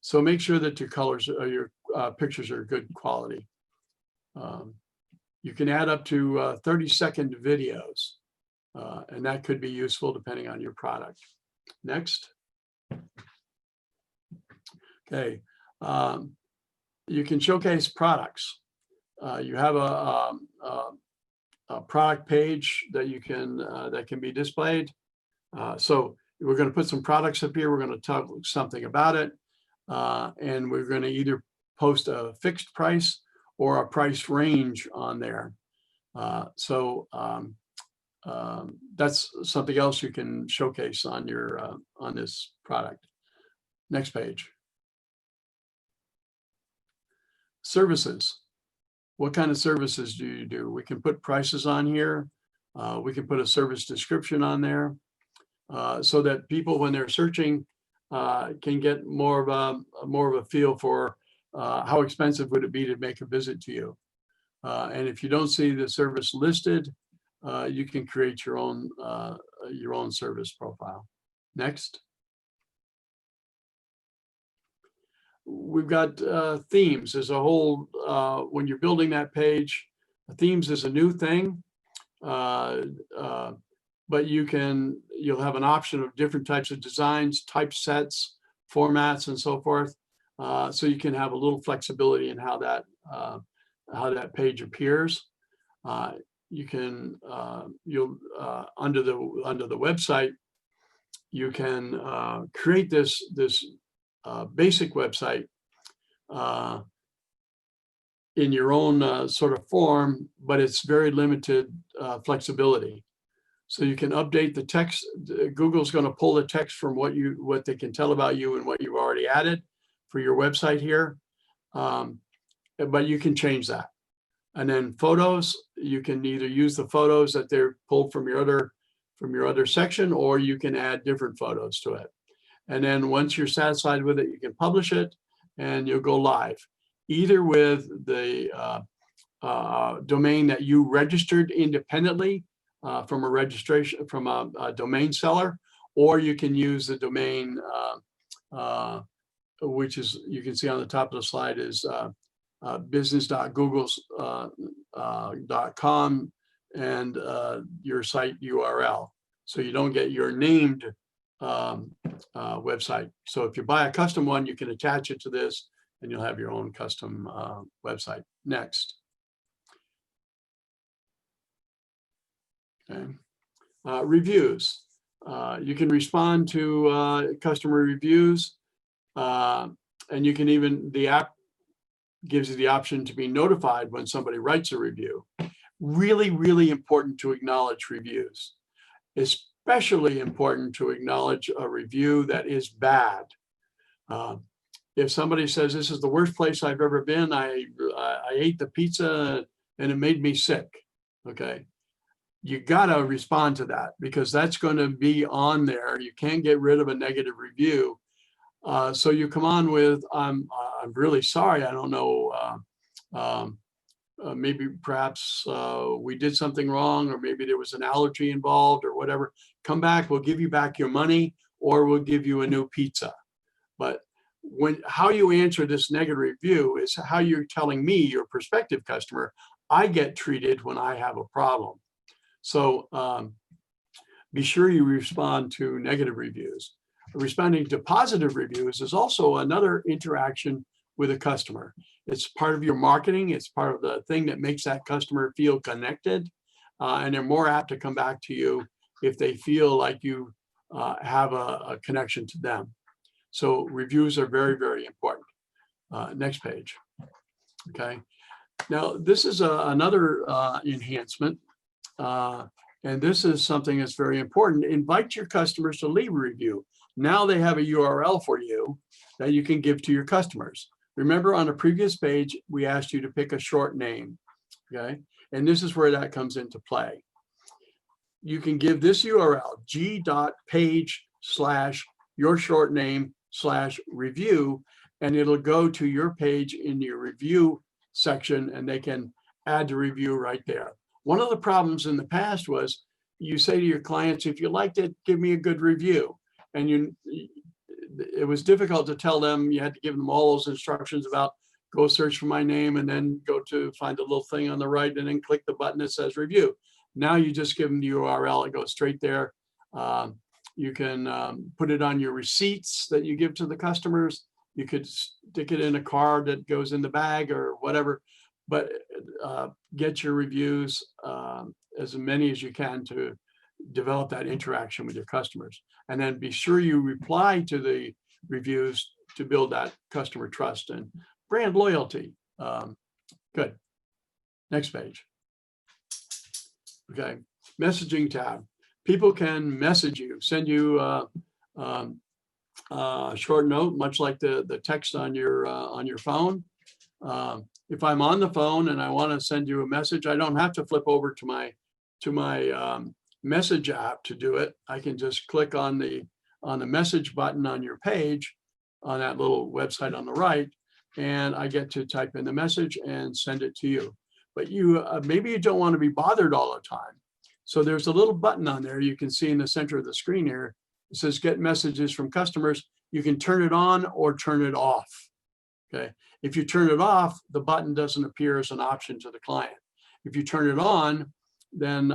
so make sure that your colors or your pictures are good quality. You can add up to 30-second videos, and that could be useful depending on your product. Next. Okay, you can showcase products. you have a product page that you can that can be displayed. So we're going to put some products up here. We're going to talk something about it, and we're going to either post a fixed price or a price range on there. That's something else you can showcase on your on this product. Next page. Services. What kind of services do you do? We can put prices on here. We can put a service description on there, so that people, when they're searching, can get more of a feel for how expensive would it be to make a visit to you. And if you don't see the service listed, you can create your own service profile. Next. We've got themes. There's a whole, when you're building that page, themes is a new thing, but you'll have an option of different types of designs, typesets, formats, and so forth. So you can have a little flexibility in how that page appears. You can under the website, you can create this basic website in your own sort of form, but it's very limited flexibility. So you can update the text. Google's going to pull the text from what they can tell about you and what you've already added for your website here, but you can change that. And then photos, you can either use the photos that they're pulled from your other section, or you can add different photos to it. And then once you're satisfied with it, you can publish it and you'll go live, either with the domain that you registered independently from a domain seller, or you can use the domain, which is, you can see on the top of the slide, is business.googles.com and your site URL. So you don't get your named website. So if you buy a custom one, you can attach it to this and you'll have your own custom website. Next. Okay. Reviews. You can respond to customer reviews, and you can even, the app gives you the option to be notified when somebody writes a review. Really, really important to acknowledge reviews. Especially important to acknowledge a review that is bad. If somebody says, this is the worst place I've ever been, I ate the pizza and it made me sick, okay? You gotta respond to that, because that's gonna be on there. You can't get rid of a negative review. So you come on with, I'm really sorry, I don't know, maybe perhaps we did something wrong, or maybe there was an allergy involved or whatever. Come back, we'll give you back your money, or we'll give you a new pizza. But how you answer this negative review is how you're telling me, your prospective customer, I get treated when I have a problem. So be sure you respond to negative reviews. Responding to positive reviews is also another interaction with a customer. It's part of your marketing. It's part of the thing that makes that customer feel connected, and they're more apt to come back to you if they feel like you have a connection to them. So reviews are very, very important. Next page. Okay. Now this is another enhancement, and this is something that's very important. Invite your customers to leave a review. Now they have a URL for you that you can give to your customers. Remember, on a previous page, we asked you to pick a short name, okay? And this is where that comes into play. You can give this URL, g.page/your-short-name/review, and it'll go to your page in your review section, and they can add the review right there. One of the problems in the past was you say to your clients, if you liked it, give me a good review. And it was difficult to tell them. You had to give them all those instructions about go search for my name and then go to find a little thing on the right and then click the button that says review. Now you just give them the URL, it goes straight there. You can put it on your receipts that you give to the customers. You could stick it in a card that goes in the bag or whatever, but get your reviews, as many as you can, to develop that interaction with your customers. And then be sure you reply to the reviews to build that customer trust and brand loyalty. Good. Next page. Okay. Messaging tab. People can message you, send you a short note, much like the text on your phone. If I'm on the phone and I want to send you a message, I don't have to flip over to my message app to do it. I can just click on the message button on your page, on that little website on the right, and I get to type in the message and send it to you. But you maybe you don't want to be bothered all the time. So there's a little button on there you can see in the center of the screen here. It says get messages from customers. You can turn it on or turn it off. Okay. If you turn it off, the button doesn't appear as an option to the client. If you turn it on, then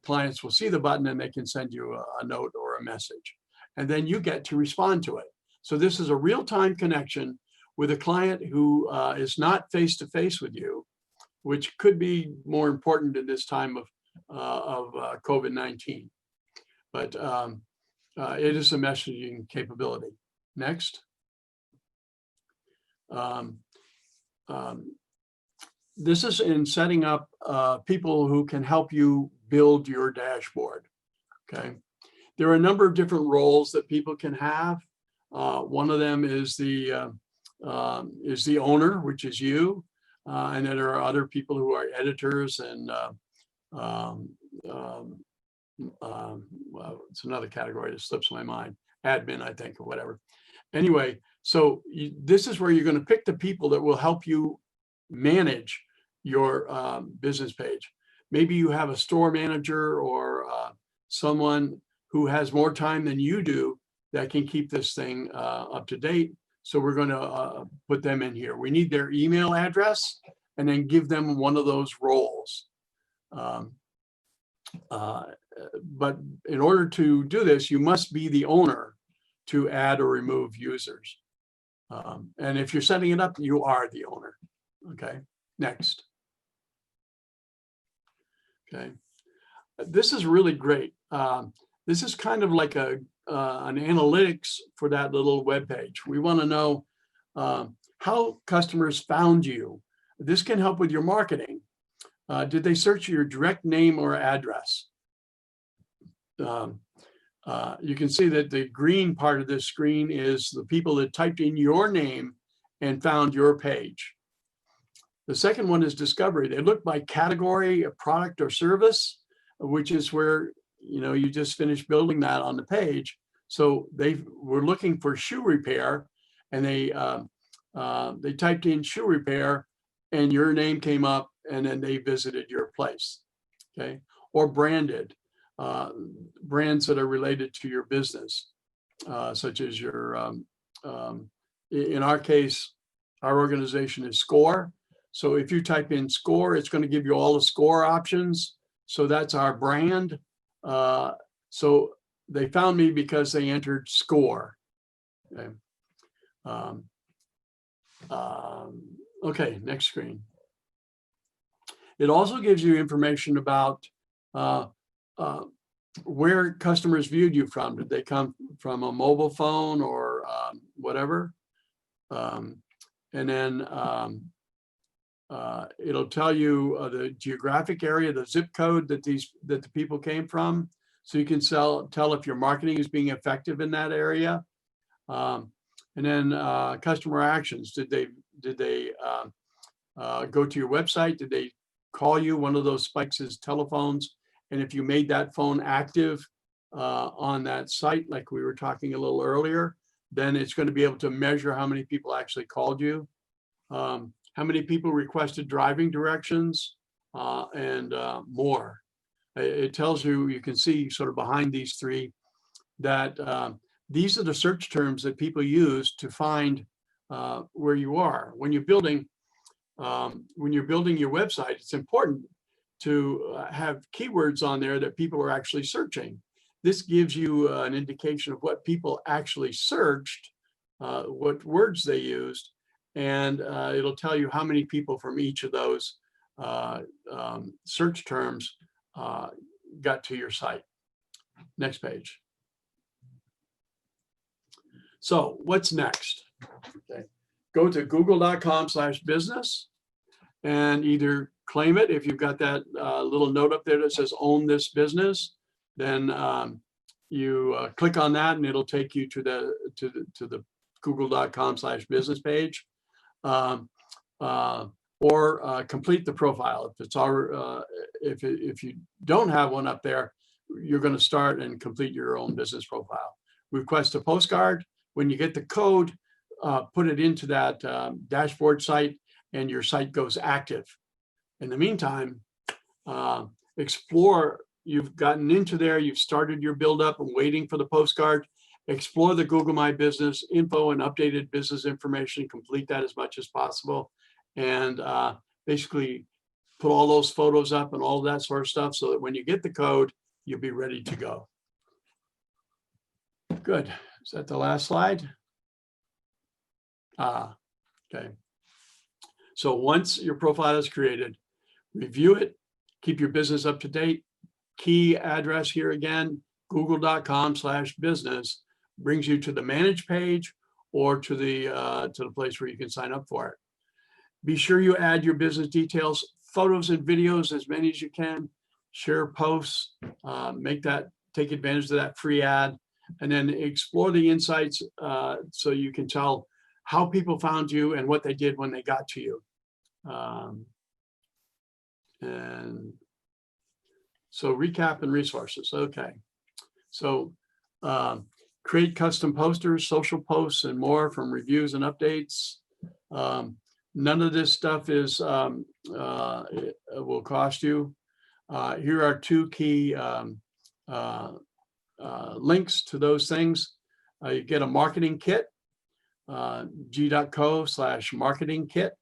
clients will see the button and they can send you a note or a message. And then you get to respond to it. So this is a real-time connection with a client who is not face-to-face with you, which could be more important in this time of COVID-19. But it is a messaging capability. Next. This is in setting up people who can help you build your dashboard. Okay. There are a number of different roles that people can have. One of them is the owner, which is you. And then there are other people who are editors and well, it's another category that slips my mind, admin, I think, or whatever. Anyway, so this is where you're going to pick the people that will help you manage your business page. Maybe you have a store manager or someone who has more time than you do that can keep this thing up to date. So we're going to put them in here. We need their email address and then give them one of those roles. But in order to do this, you must be the owner to add or remove users. And if you're setting it up, you are the owner. Okay, next. Okay, this is really great. This is kind of like an analytics for that little web page. We want to know how customers found you. This can help with your marketing. Did they search your direct name or address? You can see that the green part of this screen is the people that typed in your name and found your page. The second one is discovery. They look by category of product or service, which is where you just finished building that on the page. So they were looking for shoe repair, and they typed in shoe repair, and your name came up, and then they visited your place. Okay, or branded. Brands that are related to your business, such as your, in our case, our organization is SCORE. So if you type in SCORE, it's going to give you all the SCORE options. So that's our brand. So they found me because they entered SCORE. Okay, okay, next screen. It also gives you information about where customers viewed you from. Did they come from a mobile phone or whatever? And then it'll tell you the geographic area, the zip code that the people came from, so you can tell if your marketing is being effective in that area. And then customer actions. Did they go to your website? Did they call you? One of those spikes is telephones. And if you made that phone active on that site, like we were talking a little earlier, then it's going to be able to measure how many people actually called you, how many people requested driving directions, and more. It tells you, you can see sort of behind these three, that these are the search terms that people use to find where you are. When you're building your website, it's important to have keywords on there that people are actually searching. This gives you an indication of what people actually searched, what words they used, and it'll tell you how many people from each of those search terms got to your site. Next page. So what's next? Okay. Go to google.com/business and either claim it. If you've got that little note up there that says own this business, then you click on that and it'll take you to the google.com/business page. Or complete the profile. If it's already, if you don't have one up there, you're going to start and complete your own business profile. Request a postcard. When you get the code, put it into that dashboard site, and your site goes active. In the meantime, explore. You've gotten into there. You've started your build up and waiting for the postcard. Explore the Google My Business info and updated business information. Complete that as much as possible. And basically put all those photos up and all that sort of stuff so that when you get the code, you'll be ready to go. Good. Is that the last slide? Okay. So once your profile is created, review it, keep your business up to date. Key address here again, google.com/business brings you to the manage page or to the place where you can sign up for it. Be sure you add your business details, photos and videos, as many as you can. Share posts, take advantage of that free ad, and then explore the insights so you can tell how people found you and what they did when they got to you. And so recap and resources. Okay. So create custom posters, social posts, and more from reviews and updates. None of this stuff is will cost you. Here are two key links to those things. You get a marketing kit, g.co/marketing kit,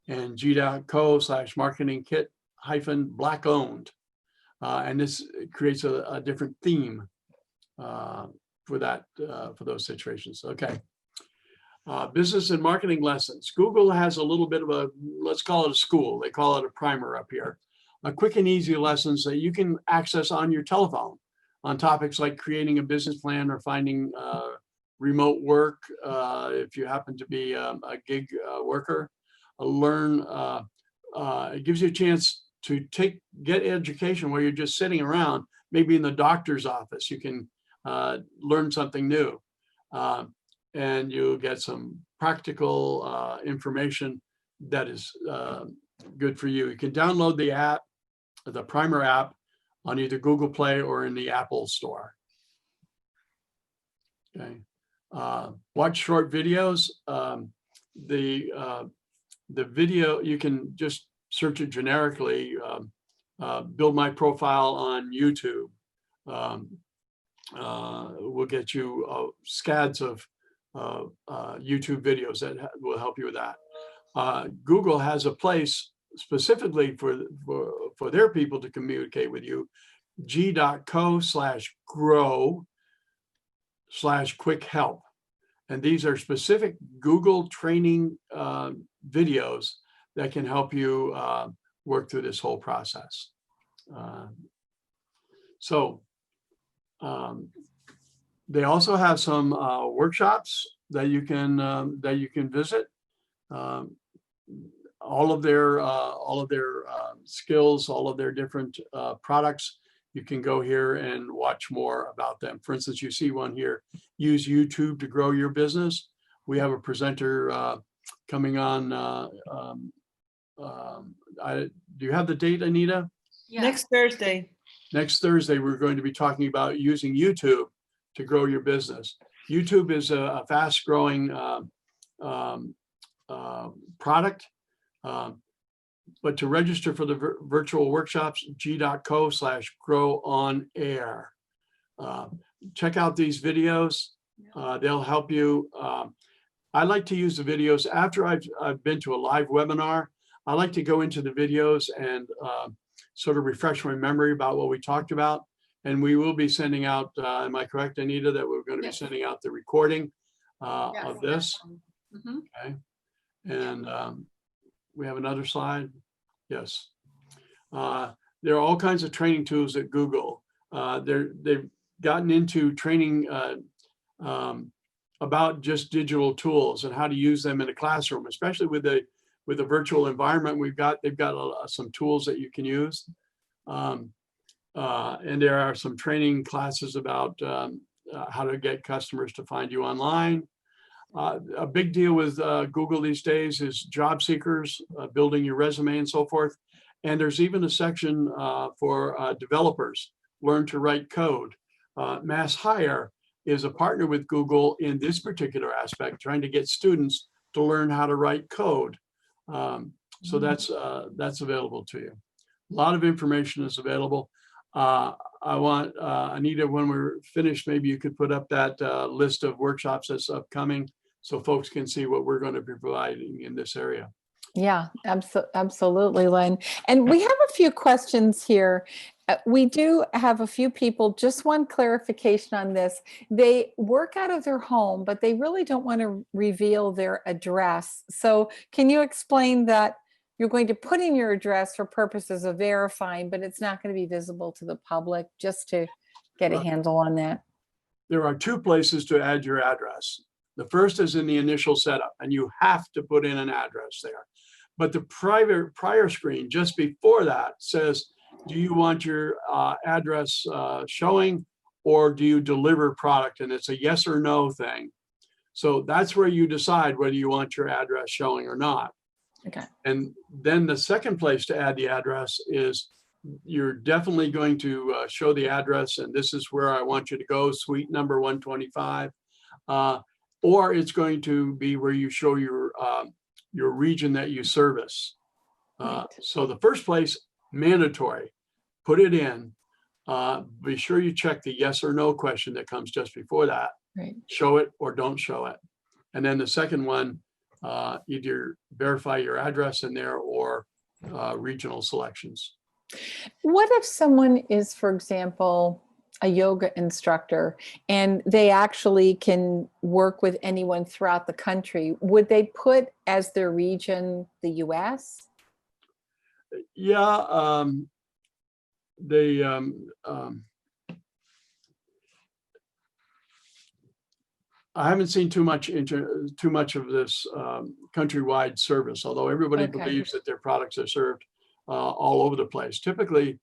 and g.co/marketing kit -black owned. And this creates a different theme for that for those situations. Okay. Business and marketing lessons. Google has a little bit of a, let's call it a school. They call it a primer up here. A quick and easy lessons that you can access on your telephone on topics like creating a business plan or finding remote work if you happen to be a gig worker. It gives you a chance to get education where you're just sitting around, maybe in the doctor's office. You can learn something new. And you'll get some practical information that is good for you. You can download the app, the Primer app, on either Google Play or in the Apple Store. Okay. Watch short videos. The video, you can just search it generically. Build my profile on YouTube. Will get you scads of YouTube videos that will help you with that. Google has a place specifically for their people to communicate with you, g.co/grow/quick help. And these are specific Google training videos that can help you work through this whole process. They also have some workshops that you can visit. All of their skills, all of their different products. You can go here and watch more about them. For instance, you see one here: use YouTube to grow your business. We have a presenter coming on. Do you have the date, Anita? Yeah. Next Thursday. Next Thursday, we're going to be talking about using YouTube to grow your business. YouTube is a fast-growing product, but to register for the virtual workshops, g.co/grow-on-air. Check out these videos. They'll help you. I like to use the videos after I've been to a live webinar. I like to go into the videos and sort of refresh my memory about what we talked about. And we will be sending out, am I correct, Anita, that we're going to be sending out the recording of this? Mm-hmm. Okay. And we have another slide. Yes. There are all kinds of training tools at Google. They've gotten into training about just digital tools and how to use them in a classroom, especially with the virtual environment we've got. They've got some tools that you can use. And there are some training classes about how to get customers to find you online. A big deal with Google these days is job seekers, building your resume and so forth. And there's even a section for developers, learn to write code. Mass Hire is a partner with Google in this particular aspect, trying to get students to learn how to write code. So that's available to you. A lot of information is available. I want, Anita, when we're finished, maybe you could put up that list of workshops that's upcoming so folks can see what we're going to be providing in this area. Yeah, absolutely, Len. And we have a few questions here. We do have a few people, just one clarification on this. They work out of their home, but they really don't want to reveal their address. So can you explain that you're going to put in your address for purposes of verifying, but it's not going to be visible to the public, just to get a handle on that? There are two places to add your address. The first is in the initial setup, and you have to put in an address there. But the prior screen just before that says, do you want your address showing, or do you deliver product? And it's a yes or no thing. So that's where you decide whether you want your address showing or not. Okay. And then the second place to add the address is you're definitely going to show the address, and this is where I want you to go, suite number 125. Or it's going to be where you show your region that you service. So the first place, mandatory, put it in. Be sure you check the yes or no question that comes just before that. Right. Show it or don't show it. And then the second one, either verify your address in there or regional selections. What if someone is, for example, a yoga instructor and they actually can work with anyone throughout the country? Would they put as their region the US? Yeah, I haven't seen too much of this countrywide service, although everybody believes that their products are served all over the place. Typically,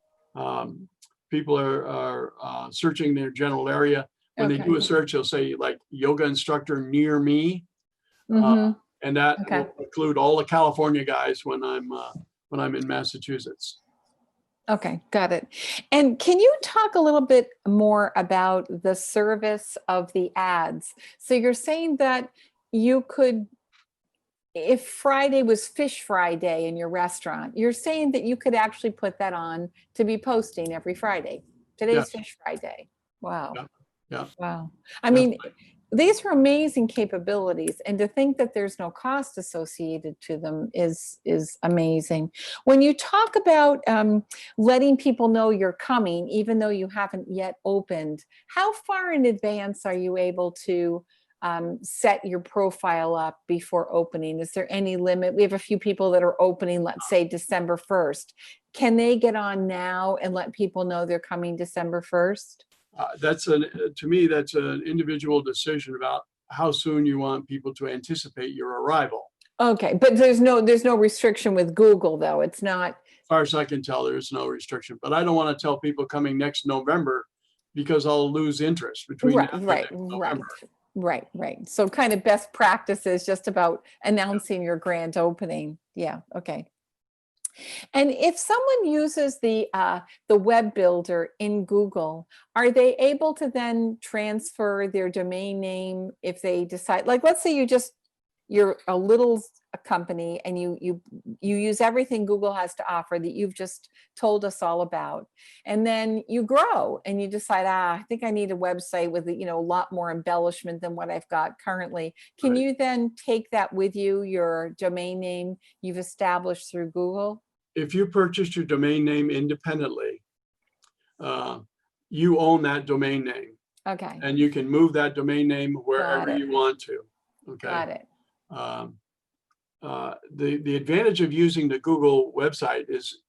people are searching their general area. When they do a search, they'll say like yoga instructor near me, and that will include all the California guys when I'm in Massachusetts. Okay, got it. And can you talk a little bit more about the service of the ads? So you're saying that you could, if Friday was Fish Fry Day in your restaurant, you're saying that you could actually put that on to be posting every Friday. Today's Fish Fry Day. Wow. Yeah. Wow. I mean, these are amazing capabilities, and to think that there's no cost associated to them is amazing. When you talk about letting people know you're coming, even though you haven't yet opened, how far in advance are you able to set your profile up before opening? Is there any limit? We have a few people that are opening, let's say December 1st. Can they get on now and let people know they're coming December 1st? To me, that's an individual decision about how soon you want people to anticipate your arrival. Okay, but there's no restriction with Google, though. It's not. As far as I can tell, there's no restriction. But I don't want to tell people coming next November because I'll lose interest between now and next November. Right. So kind of best practices just about announcing your grand opening. Yeah. Okay. And if someone uses the web builder in Google, are they able to then transfer their domain name if they decide, like, let's say you're a little company and you use everything Google has to offer that you've just told us all about, and then you grow and you decide, I think I need a website with a lot more embellishment than what I've got currently. Can you then take that with you, your domain name you've established through Google? If you purchased your domain name independently, you own that domain name. Okay. And you can move that domain name wherever you want to. Okay. Got it. the advantage of using the Google website is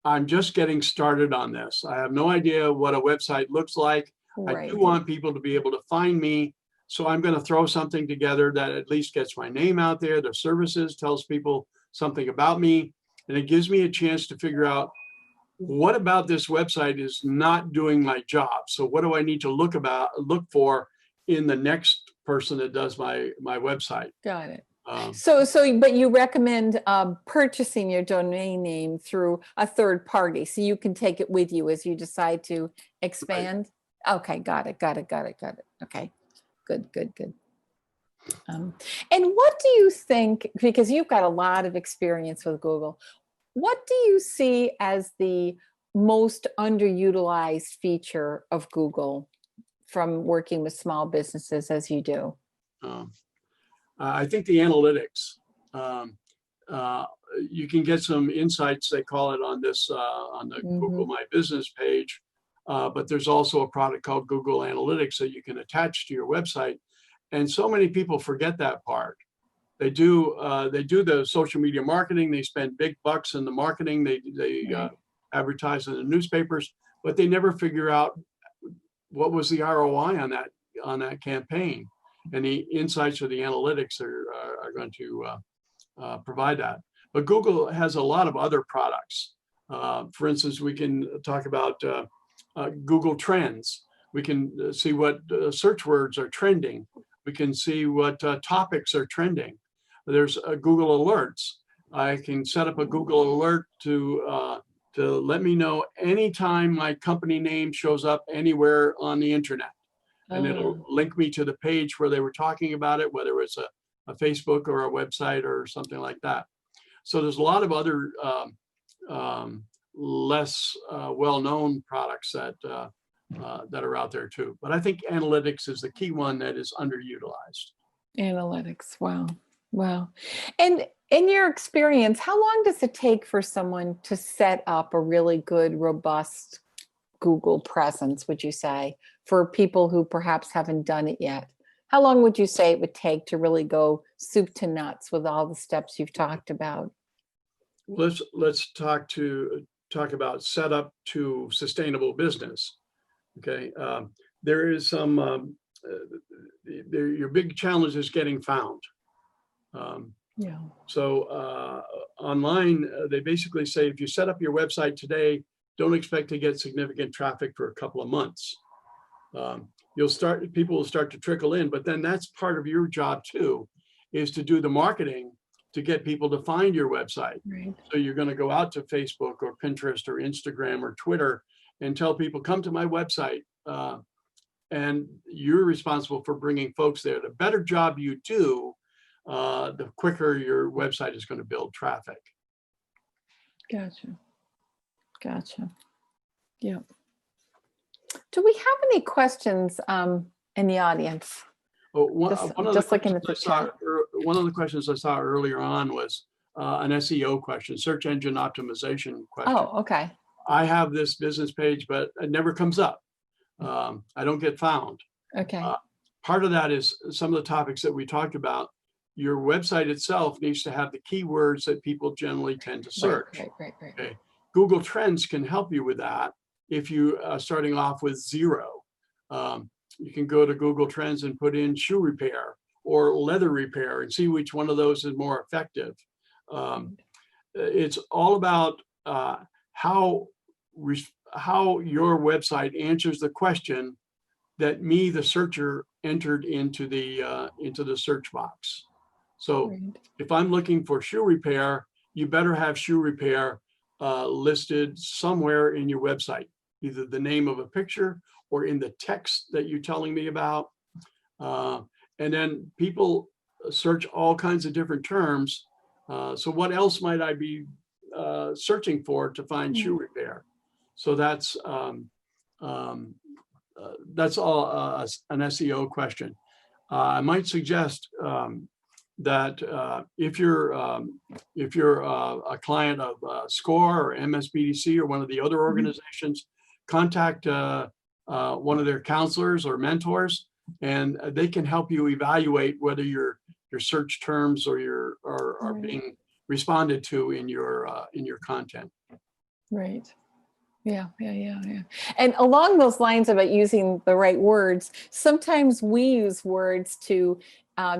I'm just getting started on this. I have no idea what a website looks like. I Right. do want people to be able to find me. So I'm going to throw something together that at least gets my name out there, the services, tells people something about me, and it gives me a chance to figure out what about this website is not doing my job. So what do I need to look for in the next person that does my website? Got it. Um, But you recommend purchasing your domain name through a third party, so you can take it with you as you decide to expand? Okay, got it. Okay, good. And what do you think, because you've got a lot of experience with Google, what do you see as the most underutilized feature of Google from working with small businesses as you do? I think the analytics. You can get some insights, they call it on this, on the Google My Business page, but there's also a product called Google Analytics that you can attach to your website. And so many people forget that part. They do the social media marketing, they spend big bucks in the marketing, they advertise in the newspapers, but they never figure out what was the ROI on that campaign. And the insights or the analytics are going to provide that. But Google has a lot of other products. For instance, we can talk about Google Trends. We can see what search words are trending. We can see what topics are trending. There's Google Alerts. I can set up a Google Alert to let me know anytime my company name shows up anywhere on the internet. And it'll link me to the page where they were talking about it, whether it's a Facebook or a website or something like that. So there's a lot of other less well-known products that are out there too. But I think analytics is the key one that is underutilized. Analytics, wow. And in your experience, how long does it take for someone to set up a really good, robust Google presence, would you say, for people who perhaps haven't done it yet? How long would you say it would take to really go soup to nuts with all the steps you've talked about? Let's talk about setup to sustainable business. Okay, there is some your big challenge is getting found. So online, they basically say if you set up your website today, don't expect to get significant traffic for a couple of months. People will start to trickle in, but then that's part of your job too, is to do the marketing to get people to find your website. Right. So you're going to go out to Facebook or Pinterest or Instagram or Twitter and tell people, come to my website. And you're responsible for bringing folks there. The better job you do, the quicker your website is going to build traffic. Gotcha. Yeah. Do we have any questions in the audience? One of the questions I saw earlier on was an SEO question, search engine optimization question. Oh, okay. I have this business page, but it never comes up. I don't get found. Okay. Part of that is some of the topics that we talked about. Your website itself needs to have the keywords that people generally tend to search. Right. Okay. Google Trends can help you with that if you are starting off with 0. You can go to Google Trends and put in shoe repair or leather repair and see which one of those is more effective. It's all about how your website answers the question that me, the searcher, entered into the search box. So if I'm looking for shoe repair, you better have shoe repair listed somewhere in your website, either the name of a picture or in the text that you're telling me about. And then people search all kinds of different terms. So what else might I be searching for to find shoe repair? So that's all an SEO question. I might suggest that if you're a client of SCORE or MSBDC or one of the other organizations, contact one of their counselors or mentors, and they can help you evaluate whether your search terms or are being responded to in your content. Right. Yeah. And along those lines about using the right words, sometimes we use words to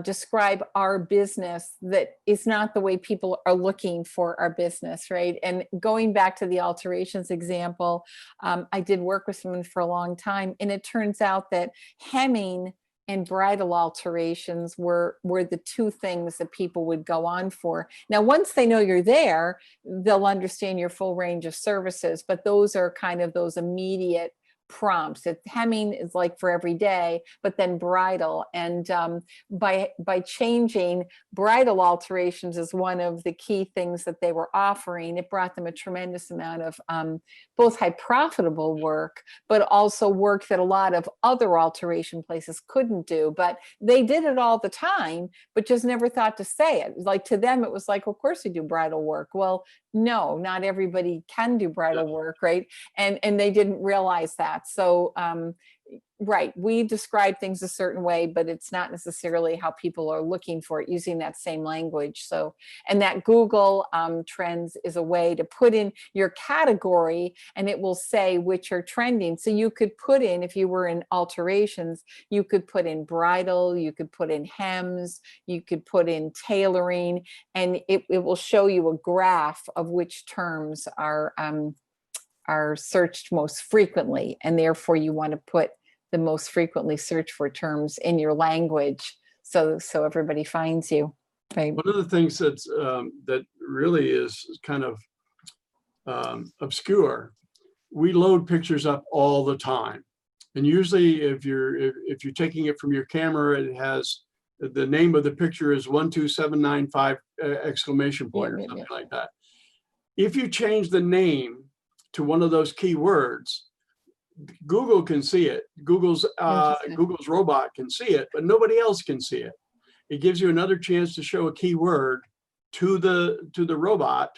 describe our business that is not the way people are looking for our business, right? And going back to the alterations example, I did work with someone for a long time, and it turns out that hemming and bridal alterations were the two things that people would go on for. Now, once they know you're there, they'll understand your full range of services, but those are kind of those immediate prompts. Hemming is like for every day, but then bridal. And by changing bridal alterations is one of the key things that they were offering. It brought them a tremendous amount of both high profitable work, but also work that a lot of other alteration places couldn't do. But they did it all the time, but just never thought to say it. Like to them, it was like, well, of course we do bridal work. Well, no, not everybody can do bridal work, right? And they didn't realize that. So, right, we describe things a certain way, but it's not necessarily how people are looking for it using that same language. So, and that Google Trends is a way to put in your category and it will say which are trending. So you could put in, if you were in alterations, you could put in bridal, you could put in hems, you could put in tailoring, and it will show you a graph of which terms are searched most frequently, and therefore you want to put the most frequently searched for terms in your language so everybody finds you, right? One of the things that's that really is kind of obscure, we load pictures up all the time, and usually if you're taking it from your camera, it has the name of the picture is 12795 exclamation point or something like that. If you change the name to one of those keywords, Google can see it. Google's robot can see it, but nobody else can see it. It gives you another chance to show a keyword to the robot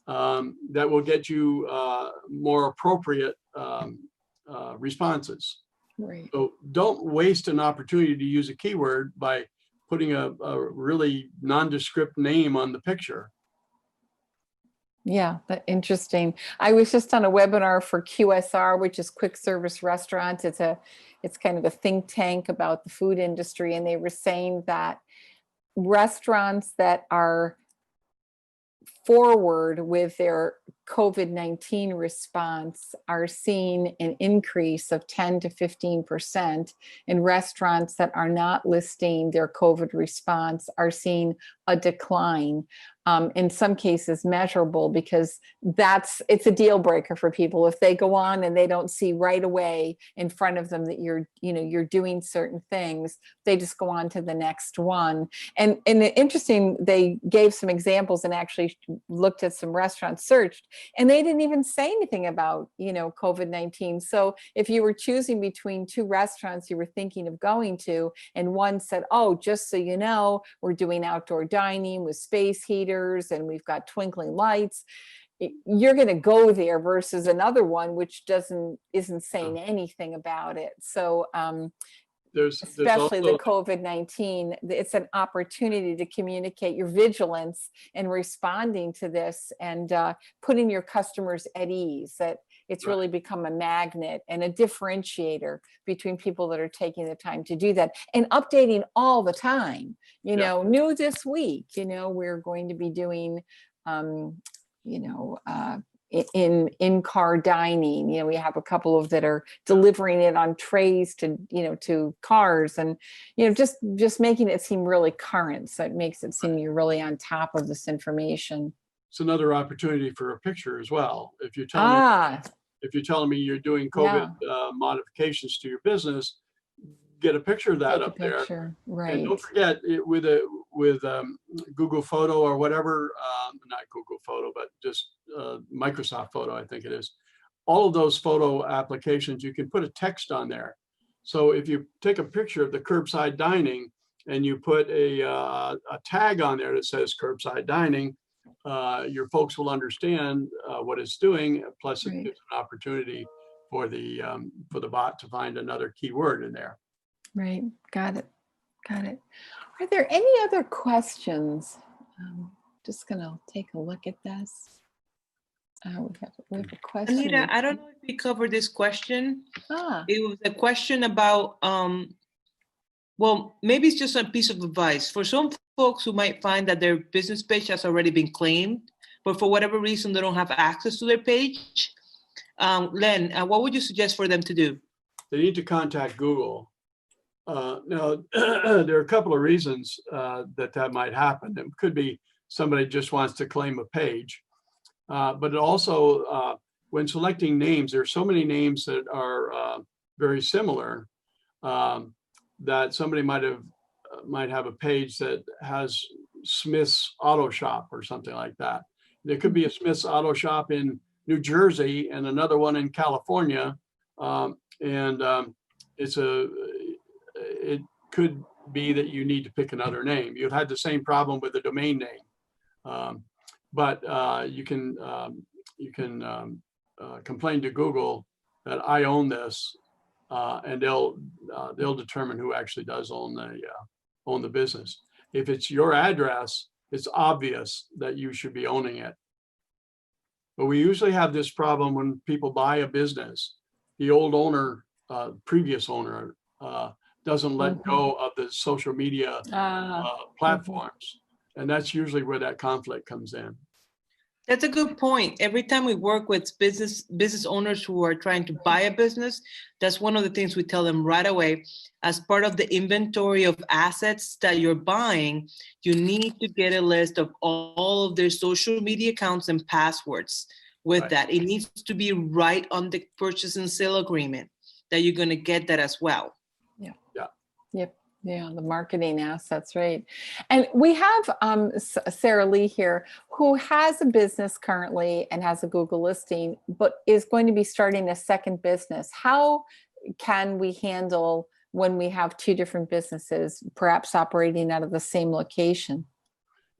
that will get you more appropriate responses. Right. So don't waste an opportunity to use a keyword by putting a really nondescript name on the picture. Yeah, that's interesting. I was just on a webinar for QSR, which is quick service restaurants. It's kind of a think tank about the food industry, and they were saying that restaurants that are forward with their COVID-19 response are seeing an increase of 10 to 15%, and restaurants that are not listing their COVID response are seeing a decline. In some cases measurable, because it's a deal breaker for people. If they go on and they don't see right away in front of them that you're doing certain things, they just go on to the next one. And interesting, they gave some examples and actually looked at some restaurants searched, and they didn't even say anything about, COVID-19. So if you were choosing between two restaurants you were thinking of going to, and one said, oh, just so you know, we're doing outdoor dining with space heaters, and we've got twinkling lights, you're going to go there, versus another one which isn't saying anything about it. So especially the COVID-19, it's an opportunity to communicate your vigilance in responding to this, and putting your customers at ease, that it's really become a magnet and a differentiator between people that are taking the time to do that, and updating all the time. New this week, we're going to be doing, in-car dining. We have a couple of that are delivering it on trays to cars, and just making it seem really current. So it makes it seem you're really on top of this information. It's another opportunity for a picture as well. If you're telling me you're doing COVID modifications to your business, get a picture of that up there. Right. And don't forget, with Google Photo or whatever, not Google Photo, but just Microsoft Photo, I think it is. All of those photo applications, you can put a text on there. So if you take a picture of the curbside dining and you put a tag on there that says curbside dining, your folks will understand what it's doing. Plus, it gives an opportunity for the bot to find another keyword in there. Right. Got it. Are there any other questions? just gonna take a look at this. We have a question. Anita, I don't know if we covered this question. Ah, It was a question about, well, maybe it's just a piece of advice. For some folks who might find that their business page has already been claimed, but for whatever reason, they don't have access to their page. Len, what would you suggest for them to do? They need to contact Google. Now, there are a couple of reasons that might happen. It could be somebody just wants to claim a page. But it also, when selecting names, there are so many names that are very similar that somebody might have a page that has Smith's Auto Shop or something like that. There could be a Smith's Auto Shop in New Jersey and another one in California, it could be that you need to pick another name. You've had the same problem with the domain name. But you can complain to Google that I own this, and they'll determine who actually does own the business. If it's your address, it's obvious that you should be owning it. But we usually have this problem when people buy a business. The old owner, previous owner, doesn't let go of the social media platforms. And that's usually where that conflict comes in. That's a good point. Every time we work with business owners who are trying to buy a business, that's one of the things we tell them right away. As part of the inventory of assets that you're buying, you need to get a list of all of their social media accounts and passwords with Right. that. It needs to be right on the purchase and sale agreement that you're going to get that as well. yeah, the marketing assets, right? And we have Sarah Lee here, who has a business currently and has a Google listing, but is going to be starting a second business. How can we handle when we have two different businesses, perhaps operating out of the same location?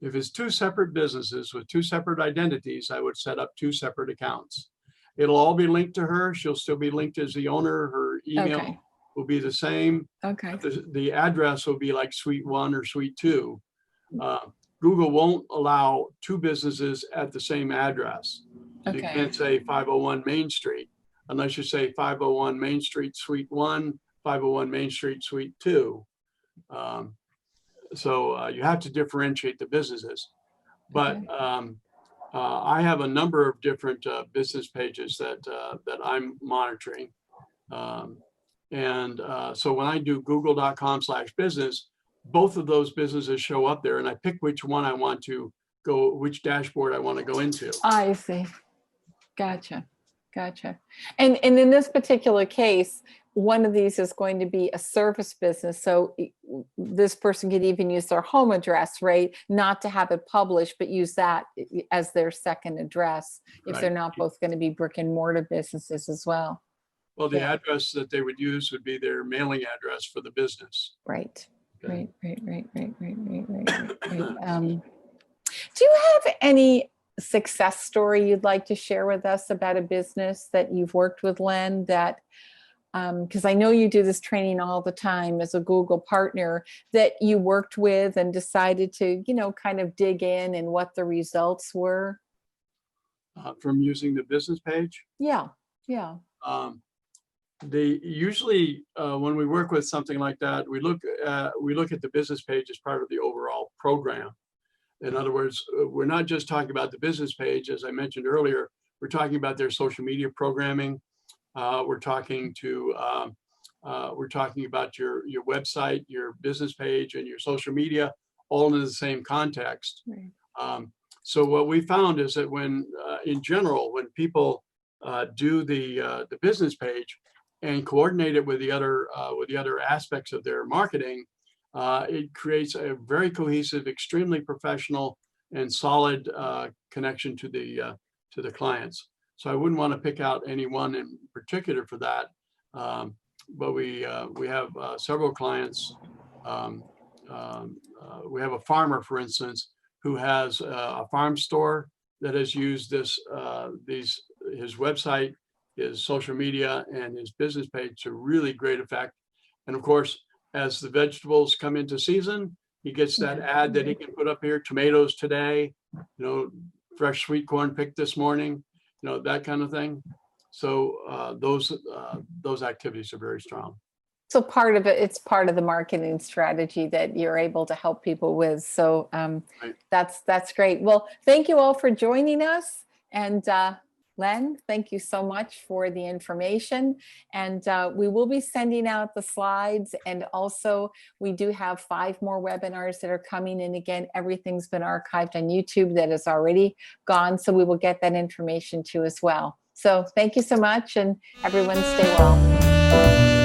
If it's two separate businesses with two separate identities, I would set up two separate accounts. It'll all be linked to her. She'll still be linked as the owner. Her email Okay. will be the same. Okay. The address will be like Suite 1 or Suite 2. Google won't allow two businesses at the same address. So you Okay. can't say 501 Main Street unless you say 501 Main Street Suite 1, 501 Main Street Suite 2. So you have to differentiate the businesses. But I have a number of different business pages that I'm monitoring. So when I do google.com/business, both of those businesses show up there, and I pick which one I want to go, which dashboard I want to go into. I see. Gotcha. And in this particular case, one of these is going to be a service business. So this person could even use their home address, right? Not to have it published, but use that as their second address if Right. they're not both going to be brick and mortar businesses as well. Well, the Yeah. address that they would use would be their mailing address for the business. Right. Okay. Right. Do you have any success story you'd like to share with us about a business that you've worked with, Len, that because I know you do this training all the time as a Google partner, that you worked with and decided to, kind of dig in and what the results were? From using the business page? Yeah. Usually when we work with something like that, we look at the business page as part of the overall program. In other words, we're not just talking about the business page, as I mentioned earlier. We're talking about their social media programming. We're talking about your website, your business page, and your social media, all in the same context. Right. So what we found is that in general, when people do the business page and coordinate it with the other aspects of their marketing, it creates a very cohesive, extremely professional and solid connection to the clients. So I wouldn't want to pick out any one in particular for that, but we have several clients. We have a farmer, for instance, who has a farm store that has used his website, his social media, and his business page to really great effect. And of course, as the vegetables come into season, he gets that ad that he can put up here, tomatoes today, fresh sweet corn picked this morning, that kind of thing. So those activities are very strong. So part of it, it's part of the marketing strategy that you're able to help people with. So Right. that's great. Well, thank you all for joining us. And Len, thank you so much for the information. And we will be sending out the slides. And also we do have 5 more webinars that are coming in. Again, everything's been archived on YouTube that is already gone. So we will get that information too as well. So thank you so much, and everyone stay well.